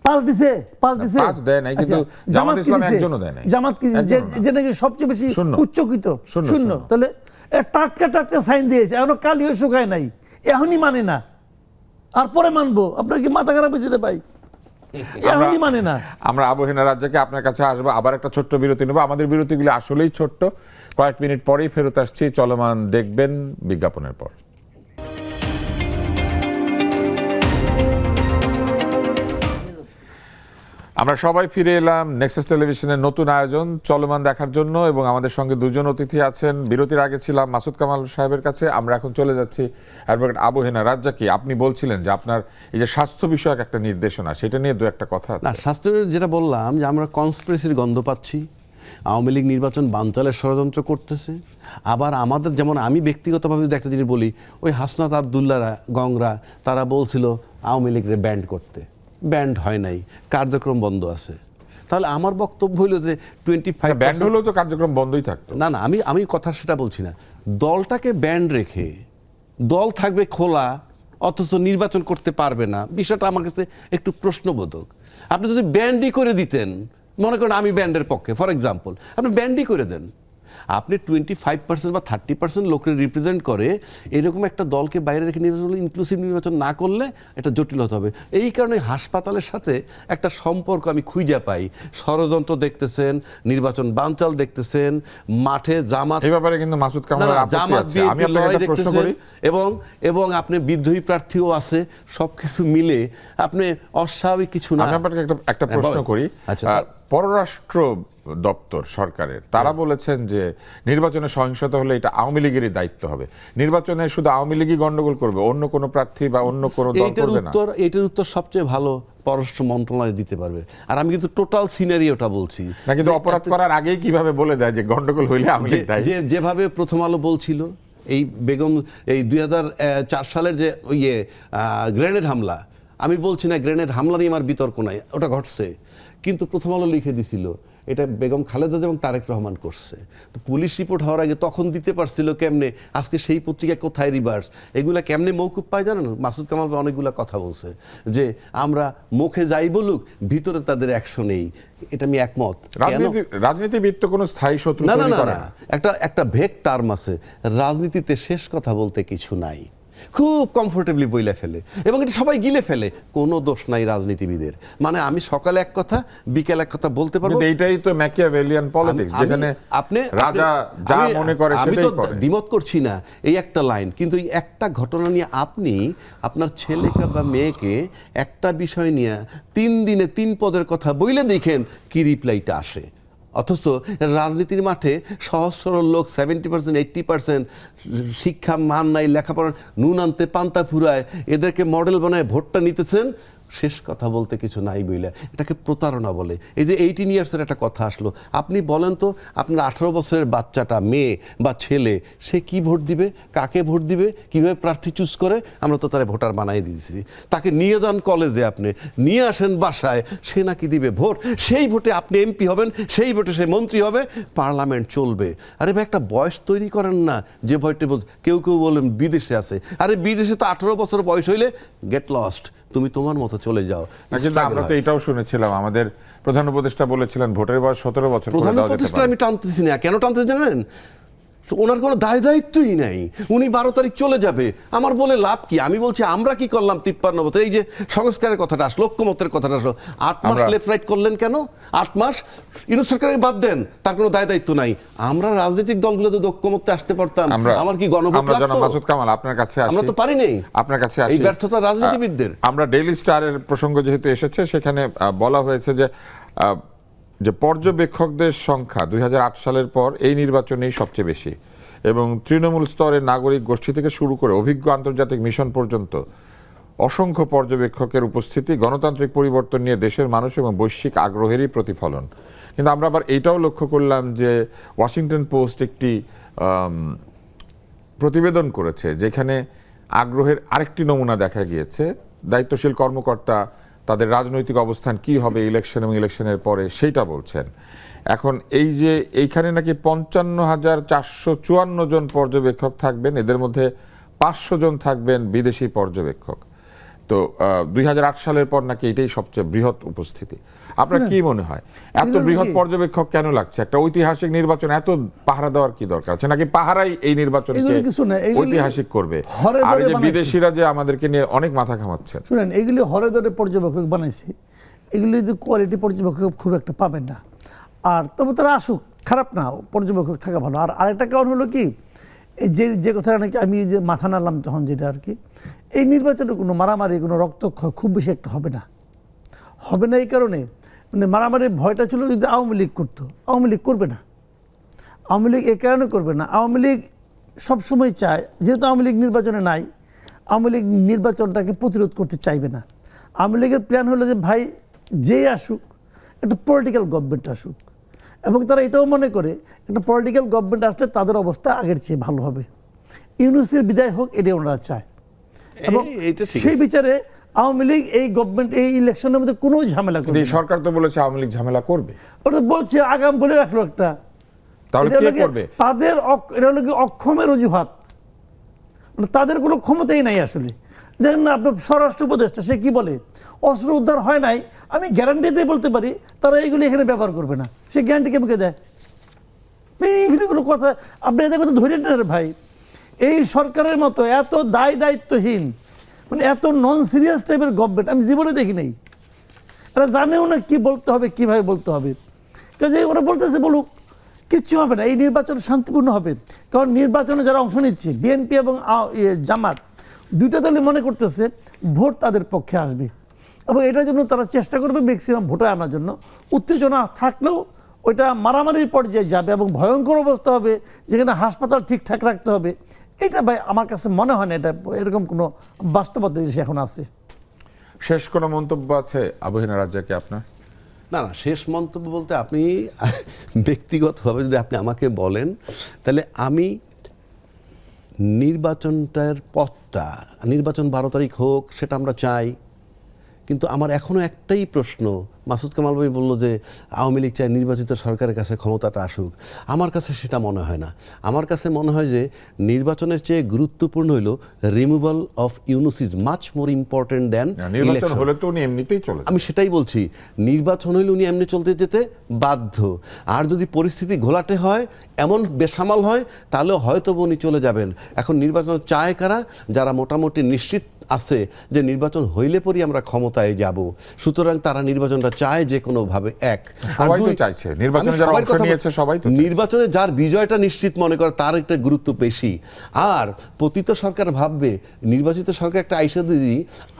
পাঁচ দিছে, পাঁচ দিছে। পাঁচ দেয় নাই, কিন্তু আচ্ছা, জামাত কি ইসলাম দিছে? একজনও দেয় নাই। জামাত কি দিছে? একজনও না। যে নাকি সবচেয়ে বেশি শূন্য। উচ্চকিত, শূন্য, শূন্য। শূন্য। তাহলে টাটকা টাটকা সাইন দিয়েছে, এখনো কালিও শুকায় নাই, এখনই মানে না, আর পরে মানবো। আপনার কি মাথা খারাপ হয়েছে রে ভাই? এখনই মানে না। আমরা আবু হেনা রাজ্জাকে আপনার কাছে আসবো, আবার একটা ছোট্ট বিরতি নেবো। আমাদের বিরতিগুলি আসলেই ছোট্ট, কয়েক মিনিট পরেই ফেরত আসছি চলমান দেখবেন বিজ্ঞাপনের পর। আমরা সবাই ফিরে এলাম নেক্সাস টেলিভিশনের নতুন আয়োজন চলমান দেখার জন্য, এবং আমাদের সঙ্গে দুজন অতিথি আছেন। বিরতির আগে ছিলাম মাসুদ কামাল সাহেবের কাছে, আমরা এখন চলে যাচ্ছি অ্যাডভোকেট আবু হেনা রাজ্জাকি। আপনি বলছিলেন যে আপনার এই যে স্বাস্থ্য বিষয়ক একটা নির্দেশনা, সেটা নিয়ে দু একটা কথা না, আছে। স্বাস্থ্য যেটা বললাম যে আমরা কনস্পিরেসির গন্ধ পাচ্ছি, আওয়ামী লীগ নির্বাচন বানচালের ষড়যন্ত্র করতেছে। আবার আমাদের, যেমন আমি ব্যক্তিগতভাবে যদি একটা জিনিস বলি, ওই হাসনাত আবদুল্লাহরা, গংরা, তারা বলছিল আওয়ামী লীগরে ব্যান্ড করতে, ব্যান্ড হয় নাই, কার্যক্রম বন্ধ আছে। তাহলে আমার বক্তব্য হইল যে 25 ব্যান্ড হলেও তো কার্যক্রম বন্ধই থাকতো। না, আমি কথা সেটা বলছি না। দলটাকে ব্যান্ড রেখে দল থাকবে খোলা, অথচ নির্বাচন করতে পারবে না, বিষয়টা আমার কাছে একটু প্রশ্নবোধক। আপনি যদি ব্যান্ডই করে দিতেন, মনে করেন আমি ব্যান্ডের পক্ষে, ফর এক্সাম্পল, আপনি ব্যান্ডই করে দেন, আপনি 25% বা 30% লোকের রিপ্রেজেন্ট করে এরকম একটা দলকে বাইরে রেখে নির্বাচন, ইনক্লুসিভ নির্বাচন না করলে এটা জটিল হতে হবে। এই কারণে হাসপাতালের সাথে একটা সম্পর্ক আমি খুঁজে পাই। ষড়যন্ত্র দেখতেছেন, নির্বাচন বানচাল দেখতেছেন, মাঠে জামাত, এই ব্যাপারে কিন্তু মাসুদ কামালের আপত্তি জামাত আছে। আমি আপনাকে লড়াই একটা প্রশ্ন দেখতেছেন, করি। এবং আপনি বিদ্রোহী প্রার্থীও আছে, সবকিছু মিলে আপনি অস্বাভাবিক কিছু না। আমি আপনাকে একটা প্রশ্ন বলেন। করি। আচ্ছা, পররাষ্ট্র দপ্তর সরকারের তারা বলেছেন যে নির্বাচনে সহিংসতা হলে এটা আওয়ামী লীগেরই দায়িত্ব হবে, নির্বাচনে শুধু আওয়ামী লীগই গন্ডগোল করবে, অন্য কোনো প্রার্থী বা অন্য কোনো দল করবে না। এটার উত্তর সবচেয়ে ভালো পররাষ্ট্র মন্ত্রণালয় দিতে পারবে। আর আমি কিন্তু টোটাল সিনারিওটা বলছি না, কিন্তু অপরাধ করার আগেই কিভাবে বলে দেয় যে গন্ডগোল হইলে আওয়ামী লীগ দায়ী? যেভাবে প্রথম আলো বলছিল, এই বেগম, এই 2004 সালের যে গ্রেনেড হামলা, আমি বলছি না গ্রেনেড হামলা নিয়ে আমার বিতর্ক নাই, ওটা ঘটছে, কিন্তু প্রথম আলো লিখে দিছিল এটা বেগম খালেদা এবং তারেক রহমান করছে। তো পুলিশ রিপোর্ট হওয়ার আগে তখন দিতে পারছিল কেমনে, আজকে সেই পত্রিকা কোথায় রিভার্স, এগুলা কেমনে মৌকুব পায় জানেন? মাসুদ কামাল অনেকগুলা কথা বলছে যে আমরা মুখে যাই বলুক, ভিতরে তাদের অ্যাকশন নেই। এটা আমি একমত। রাজনীতিবিদ তো কোনো স্থায়ী শত্রু না, তৈরি করে না। একটা ভেগ টার্ম আছে, রাজনীতিতে শেষ কথা বলতে কিছু নাই, খুব কমফোর্টেবলি বইলে ফেলে, এবং এটা সবাই গিলে ফেলে, কোনো দোষ নাই রাজনীতিবিদের। মানে আমি সকালে এক কথা, বিকেল এক কথা বলতে পারবো। কিন্তু এইটাই তো ম্যাকিয়াভেলিয়ান পলিটিক্স, যেখানে রাজা যা মনে করে আমি সেটাই তো করে। দ্বিমত করছি না, এই একটা লাইন, কিন্তু এই একটা ঘটনা নিয়ে আপনি আপনার ছেলেকে বা মেয়েকে একটা বিষয় নিয়ে 3 দিনে 3 পদের কথা বইলে দেখেন কি রিপ্লাইটা আসে। অথচ রাজনীতির মাঠে সহজ সরল লোক 70% 80% শিক্ষা মান নাই, লেখাপড়া নুন আনতে পান্তা ফুরায়, এদেরকে মডেল বানায় ভোটটা নিতেছেন, শেষ কথা বলতে কিছু নাই বইলে, এটাকে প্রতারণা বলে। এই যে 18 ইয়ার্সের একটা কথা আসলো, আপনি বলেন তো আপনার 18 বছরের বাচ্চাটা, মেয়ে বা ছেলে, সে কি ভোট দিবে, কাকে ভোট দিবে, কিভাবে প্রার্থী চুজ করে? আমরা তো তারা ভোটার বানাই দিয়েছি। তাকে নিয়ে যান কলেজে, আপনি নিয়ে আসেন বাসায়, সে নাকি দিবে ভোট, সেই ভোটে আপনি এমপি হবেন, সেই ভোটে সে মন্ত্রী হবে, পার্লামেন্ট চলবে। আরে ভাই, একটা বয়স তৈরি করেন না, যে ভয়টা কেউ বলেন বিদেশে আছে, আরে বিদেশে তো 18 বছর বয়স হইলে গেট লস্ট, তুমি তোমার মতো চলে যাও। কিন্তু আমরা তো এটাও শুনেছিলাম, আমাদের প্রধান উপদেষ্টা বলেছিলেন ভোটের বয়স 17 বছর করে প্রধান দেওয়া যেতে উপদেষ্টা পারে। আমি টানতেছি না, কেন টানতে জানেন? ওনার কোনো দায় দায়িত্বই নাই, উনি 12 তারিখ চলে যাবে, আমার বলে লাভ কি? আমি বলছি আমরা কি করলাম 53 বছর? এই যে সংস্কারের কথাটা আসলো, ঐক্যমতের কথাটা আসলো, 8 মাস লেফট রাইট করলেন কেন? 8 মাস ইউনূস সরকারকে বাদ দেন, তার কোনো দায় দায়িত্ব নাই। আমরা রাজনৈতিক দলগুলো তো ঐক্যমতে আসতে পারতাম, আমার কি গণভোট আমরা লাগতো? মাসুদ কামাল আপনার কাছে আসি, আমরা তো পারি নাই, আপনার কাছে আসি। এই ব্যর্থতা রাজনীতিবিদদের। আমরা ডেইলি স্টারের প্রসঙ্গ যেহেতু এসেছে, সেখানে বলা হয়েছে যে পর্যবেক্ষকদের সংখ্যা 2008 সালের পর এই নির্বাচনেই সবচেয়ে বেশি, এবং তৃণমূল স্তরের নাগরিক গোষ্ঠী থেকে শুরু করে অভিজ্ঞ আন্তর্জাতিক মিশন পর্যন্ত অসংখ্য পর্যবেক্ষকের উপস্থিতি গণতান্ত্রিক পরিবর্তন নিয়ে দেশের মানুষ এবং বৈশ্বিক আগ্রহেরই প্রতিফলন। কিন্তু আমরা আবার এইটাও লক্ষ্য করলাম যে ওয়াশিংটন পোস্ট একটি প্রতিবেদন করেছে, যেখানে আগ্রহের আরেকটি নমুনা দেখা গিয়েছে। দায়িত্বশীল কর্মকর্তা তাদের রাজনৈতিক অবস্থান কি হবে ইলেকশন এবং ইলেকশনের পরে সেইটা বলছেন। এখন এই যে এইখানে নাকি 55,454 জন পর্যবেক্ষক থাকবেন, এদের মধ্যে 500 জন থাকবেন বিদেশি পর্যবেক্ষক। তো 2008 সালের পর নাকি এটাই সবচেয়ে বৃহৎ উপস্থিতি। আপনার কি মনে হয় এত বৃহৎ পর্যবেক্ষক কেন লাগছে? একটা ঐতিহাসিক নির্বাচন এত পাহারা দেওয়ার কি দরকার আছে? নাকি পাহারাই এই নির্বাচনকে এগুলি কিছু না, এগুলি ঐতিহাসিক করবে? হরে আর ধরে এই যে বানাইছে। বিদেশিরা যে আমাদেরকে নিয়ে অনেক মাথা ঘামাচ্ছেন, শুনেন, এগুলি হরে ধরে পর্যবেক্ষক বানাইছে, এগুলি যদি কোয়ালিটি পর্যবেক্ষক খুব একটা পাবেন না। আর তবে তারা আসুক, খারাপ না, পর্যবেক্ষক থাকা ভালো। আর আরেকটা কারণ হলো কি, এই যে কথাটা নাকি আমি যে মাথা নাড়লাম তখন, যেটা আর কি, এই নির্বাচনে কোনো মারামারি, কোনো রক্তক্ষয় খুব বেশি একটা হবে না। হবে না এই কারণে, মানে মারামারির ভয়টা ছিল যদি আওয়ামী লীগ করতো, আওয়ামী লীগ করবে না। আওয়ামী লীগ এই কারণে করবে না, আওয়ামী লীগ সবসময় চায়, যেহেতু আওয়ামী লীগ নির্বাচনে নাই, আওয়ামী লীগ নির্বাচনটাকে প্রতিরোধ করতে চাইবে না। আওয়ামী লীগের প্ল্যান হলো যে ভাই যেই আসুক, একটা পলিটিক্যাল গভর্নমেন্ট আসুক, এবং তারা এটাও মনে করে একটা পলিটিক্যাল গভর্নমেন্ট আসলে তাদের অবস্থা আগের চেয়ে ভালো হবে, ইউনূসের বিদায় হোক, এটাই ওনারা চায়। এবং এইটা ঠিক সেই আছে। বিচারে আওয়ামী লীগ এই গভর্নমেন্ট এই ইলেকশনের মধ্যে কোনো ঝামেলা কিন্তু করবে এই না। সরকার তো বলেছে আওয়ামী লীগ ঝামেলা করবে, ওটা বলছে আগাম বলে রাখলো একটা। তাহলে এটা কে হলো গিয়ে করবে? তাদের এটা হলো কি অক্ষমের অজুহাত, মানে তাদের কোনো ক্ষমতাই নাই আসলে। দেখেন না, আপনার স্বরাষ্ট্র উপদেষ্টা সে কি বলে, অস্ত্র উদ্ধার হয় নাই, আমি গ্যারান্টি দিয়ে বলতে পারি তারা এইগুলি এখানে ব্যবহার করবে না। সে গ্যারান্টি কেমন দেয়? এইগুলি কোনো কথা, আপনি এদের কথা ধরে নেন ভাই। এই সরকারের মতো এত দায়িত্বহীন, মানে এত নন সিরিয়াস টাইপের গভর্নমেন্ট আমি জীবনে দেখি নাই। এরা জানেও না কি বলতে হবে, কিভাবে বলতে হবে। কাজে ওরা বলতেছে বলুক, কিচ্ছু হবে না, এই নির্বাচন শান্তিপূর্ণ হবে। কারণ নির্বাচনে যারা অংশ নিচ্ছে, বিএনপি এবং জামাত, দুইটা দলই মনে করতেছে ভোট তাদের পক্ষে আসবে, এবং এটার জন্য তারা চেষ্টা করবে ম্যাক্সিমাম ভোটে আনার জন্য। উত্তেজনা থাকলেও ওইটা মারামারির পর্যায়ে যাবে এবং ভয়ঙ্কর অবস্থা হবে, যেখানে হাসপাতাল ঠিকঠাক রাখতে হবে। এটা ভাই আমার কাছে মনে হয় না এটা এরকম কোনো বাস্তবতা দেশে এখন আছে। শেষ কোনো মন্তব্য আছে আবহিনা রাজ্জাকে আপনার? না না, শেষ মন্তব্য বলতে আপনি ব্যক্তিগতভাবে যদি আপনি আমাকে বলেন, তাহলে আমি নির্বাচনটার পথটা, নির্বাচন 12 তারিখ হোক, সেটা আমরা চাই। কিন্তু আমার এখনও একটাই প্রশ্ন, মাসুদ কামাল ভাই বলল যে আওয়ামী লীগ চায় নির্বাচিত সরকারের কাছে ক্ষমতাটা আসুক। আমার কাছে সেটা মনে হয় না। আমার কাছে মনে হয় যে নির্বাচনের চেয়ে গুরুত্বপূর্ণ হলো removal of Yunus is much more important than নির্বাচন ইলেকশন। হলে তো উনি এমনিতেই চলে আমি সেটাই বলছি, নির্বাচন হইলে উনি এমনি চলতে যেতে বাধ্য। আর যদি পরিস্থিতি ঘোলাটে হয়, এমন বেসামাল হয়, তাহলে হয়তো উনি চলে যাবেন। এখন নির্বাচন চায় কারা? যারা মোটামুটি নিশ্চিত আছে যে নির্বাচন হইলে পরই আমরা ক্ষমতায় যাব। সুতরাং তারা নির্বাচনটা চায় যে কোনোভাবে। এক, সবাই তো চাইছে, নির্বাচনে যারা অংশ নিয়েছে সবাই তো চাইছে। নির্বাচনে যার বিজয়টা নিশ্চিত মনে করে তার একটা গুরুত্ব বেশি। আর পতিত সরকার ভাববে নির্বাচিত সরকার একটা আইসা যদি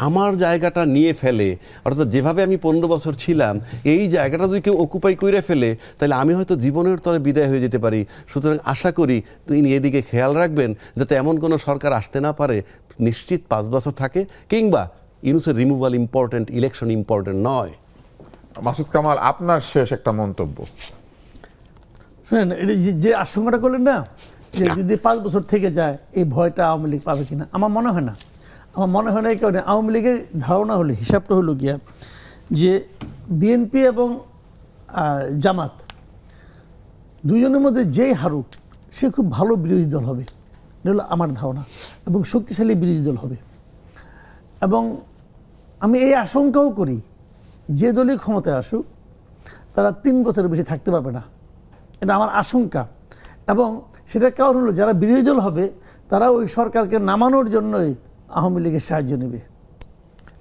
আমার জায়গাটা নিয়ে ফেলে, অর্থাৎ যেভাবে আমি 15 বছর ছিলাম, এই জায়গাটা যদি কেউ অকুপাই করে ফেলে, তাহলে আমি হয়তো জীবনের তরে বিদায় হয়ে যেতে পারি। সুতরাং আশা করি তিনি এদিকে খেয়াল রাখবেন যাতে এমন কোনো সরকার আসতে না পারে নিশ্চিত 5 বছর থাকে, কিংবা ইউনূসের রিমুভাল ইম্পর্টেন্ট, ইলেকশন ইম্পর্টেন্ট নয়। মাসুদ কামাল, আপনার শেষ একটা মন্তব্য। শুনেন, এটা যে আশঙ্কাটা করলেন না, যে যদি 5 বছর থেকে যায়, এই ভয়টা আওয়ামী লীগ পাবে কিনা, আমার মনে হয় না। আমার মনে হয় না এই কারণে, আওয়ামী লীগের ধারণা হলো, হিসাবটা হলো গিয়া যে বিএনপি এবং জামাত দুজনের মধ্যে যেই হারুক, সে খুব ভালো বিরোধী দল হবে, এটা হলো আমার ধারণা, এবং শক্তিশালী বিরোধী দল হবে। এবং আমি এই আশঙ্কাও করি, যে দলই ক্ষমতায় আসুক, তারা 3 বছরের বেশি থাকতে পারবে না, এটা আমার আশঙ্কা। এবং সেটার কারণ হলো, যারা বিরোধী দল হবে তারা ওই সরকারকে নামানোর জন্যই আওয়ামী লীগের সাহায্য নেবে।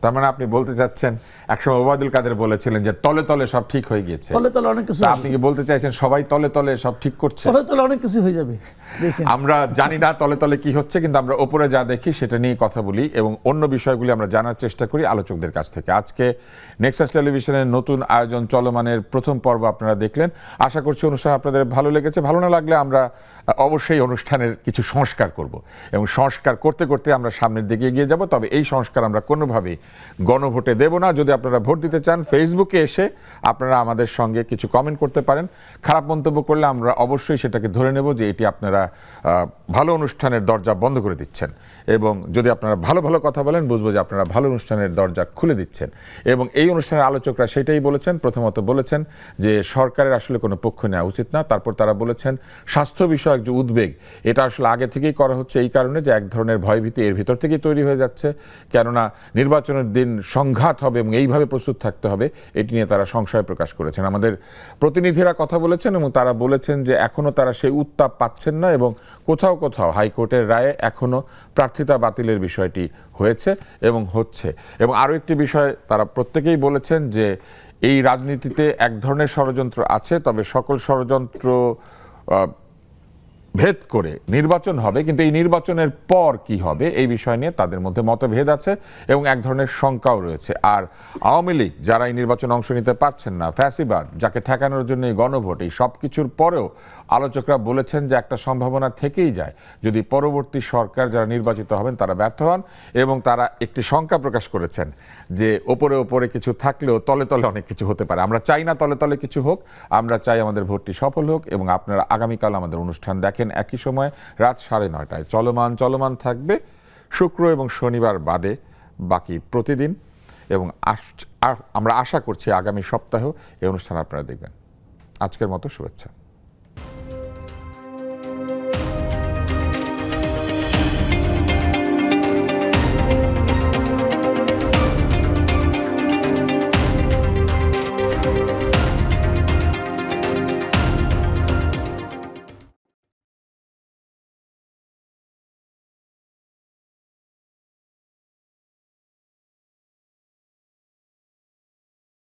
তার মানে আপনি বলতে চাচ্ছেন, একসময় ওবায়দুল কাদের বলেছিলেন যে তলে তলে সব ঠিক হয়ে গিয়েছে। তলে তলে অনেক কিছু, তা আপনি কি বলতে চাইছেন সবাই তলে তলে সব ঠিক করছে? তলে তলে অনেক কিছু হয়ে যাবে, দেখেন। আমরা জানি না তলে তলে কি হচ্ছে, কিন্তু আমরা ওপরে যা দেখি সেটা নিয়ে কথা বলি এবং অন্য বিষয়গুলি আমরা জানার চেষ্টা করি আলোচকদের কাছ থেকে। আজকে নেক্সাস টেলিভিশনের নতুন আয়োজন চলমানের প্রথম পর্ব আপনারা দেখলেন। আশা করছি অনুষ্ঠান আপনাদের ভালো লেগেছে। ভালো না লাগলে আমরা অবশ্যই অনুষ্ঠানের কিছু সংস্কার করব, এবং সংস্কার করতে করতে আমরা সামনের দিকে এগিয়ে যাব। তবে এই সংস্কার আমরা কোনোভাবেই গণভোটে দেব না। যদি আপনারা ভোট দিতে চান, ফেসবুকে এসে আপনারা আমাদের সঙ্গে কিছু কমেন্ট করতে পারেন। খারাপ মন্তব্য করলে আমরা অবশ্যই সেটাকে ধরে নেব যে এটি আপনারা ভালো অনুষ্ঠানের দরজা বন্ধ করে দিচ্ছেন, এবং যদি আপনারা ভালো ভালো কথা বলেন, বুঝবো যে আপনারা ভালো অনুষ্ঠানের দরজা খুলে দিচ্ছেন। এবং এই অনুষ্ঠানের আলোচকরা সেটাই বলেছেন। প্রথমত বলেছেন যে সরকারের আসলে কোনো পক্ষ নেওয়া উচিত না। তারপর তারা বলেছেন স্বাস্থ্য বিষয়ক যে উদ্বেগ, এটা আসলে আগে থেকেই করা হচ্ছে এই কারণে যে এক ধরনের ভয়ভীতি এর ভিতর থেকেই তৈরি হয়ে যাচ্ছে। কেননা নির্বাচনের নির্বাচনের দিন সংঘাত হবে এবং এইভাবে প্রস্তুত থাকতে হবে, এটি নিয়ে তারা সংশয় প্রকাশ করেছেন। আমাদের প্রতিনিধিরা কথা বলেছেন এবং তারা বলেছেন যে এখনো তারা সেই উত্তাপ পাচ্ছেন না এবং কোথাও কোথাও হাইকোর্টের রায়ে এখনো প্রার্থিতা বাতিলের বিষয়টি হয়েছে এবং হচ্ছে। এবং আরও একটি বিষয় তারা প্রত্যেকেই বলেছেন যে এই রাজনীতিতে এক ধরনের ষড়যন্ত্র আছে, তবে সকল ষড়যন্ত্র ভেদ করে নির্বাচন হবে, কিন্তু এই নির্বাচনের পর কি হবে এই বিষয় নিয়ে তাদের মধ্যে মতভেদ আছে এবং এক ধরনের শঙ্কাও রয়েছে। আর আওয়ামী লীগ যারা এই নির্বাচনে অংশ নিতে পারছেন না, ফ্যাসিবাদ যাকে ঠেকানোর জন্য এই গণভোট, এই সব কিছুর পরেও আলোচকরা বলেছেন যে একটা সম্ভাবনা থেকেই যায় যদি পরবর্তী সরকার যারা নির্বাচিত হবেন তারা ব্যর্থ হন, এবং তারা একটি শঙ্কা প্রকাশ করেছেন যে ওপরে ওপরে কিছু থাকলেও তলে তলে অনেক কিছু হতে পারে। আমরা চাই না তলে তলে কিছু হোক, আমরা চাই আমাদের ভোটটি সফল হোক। এবং আপনারা আগামীকাল আমাদের অনুষ্ঠান দেখেন একই সময় রাত 9:30। চলমান থাকবে শুক্র এবং শনিবার বাদে বাকি প্রতিদিন, এবং আমরা আশা করছি আগামী সপ্তাহেও এই অনুষ্ঠান আপনারা দেখবেন। আজকের মতো শুভেচ্ছা।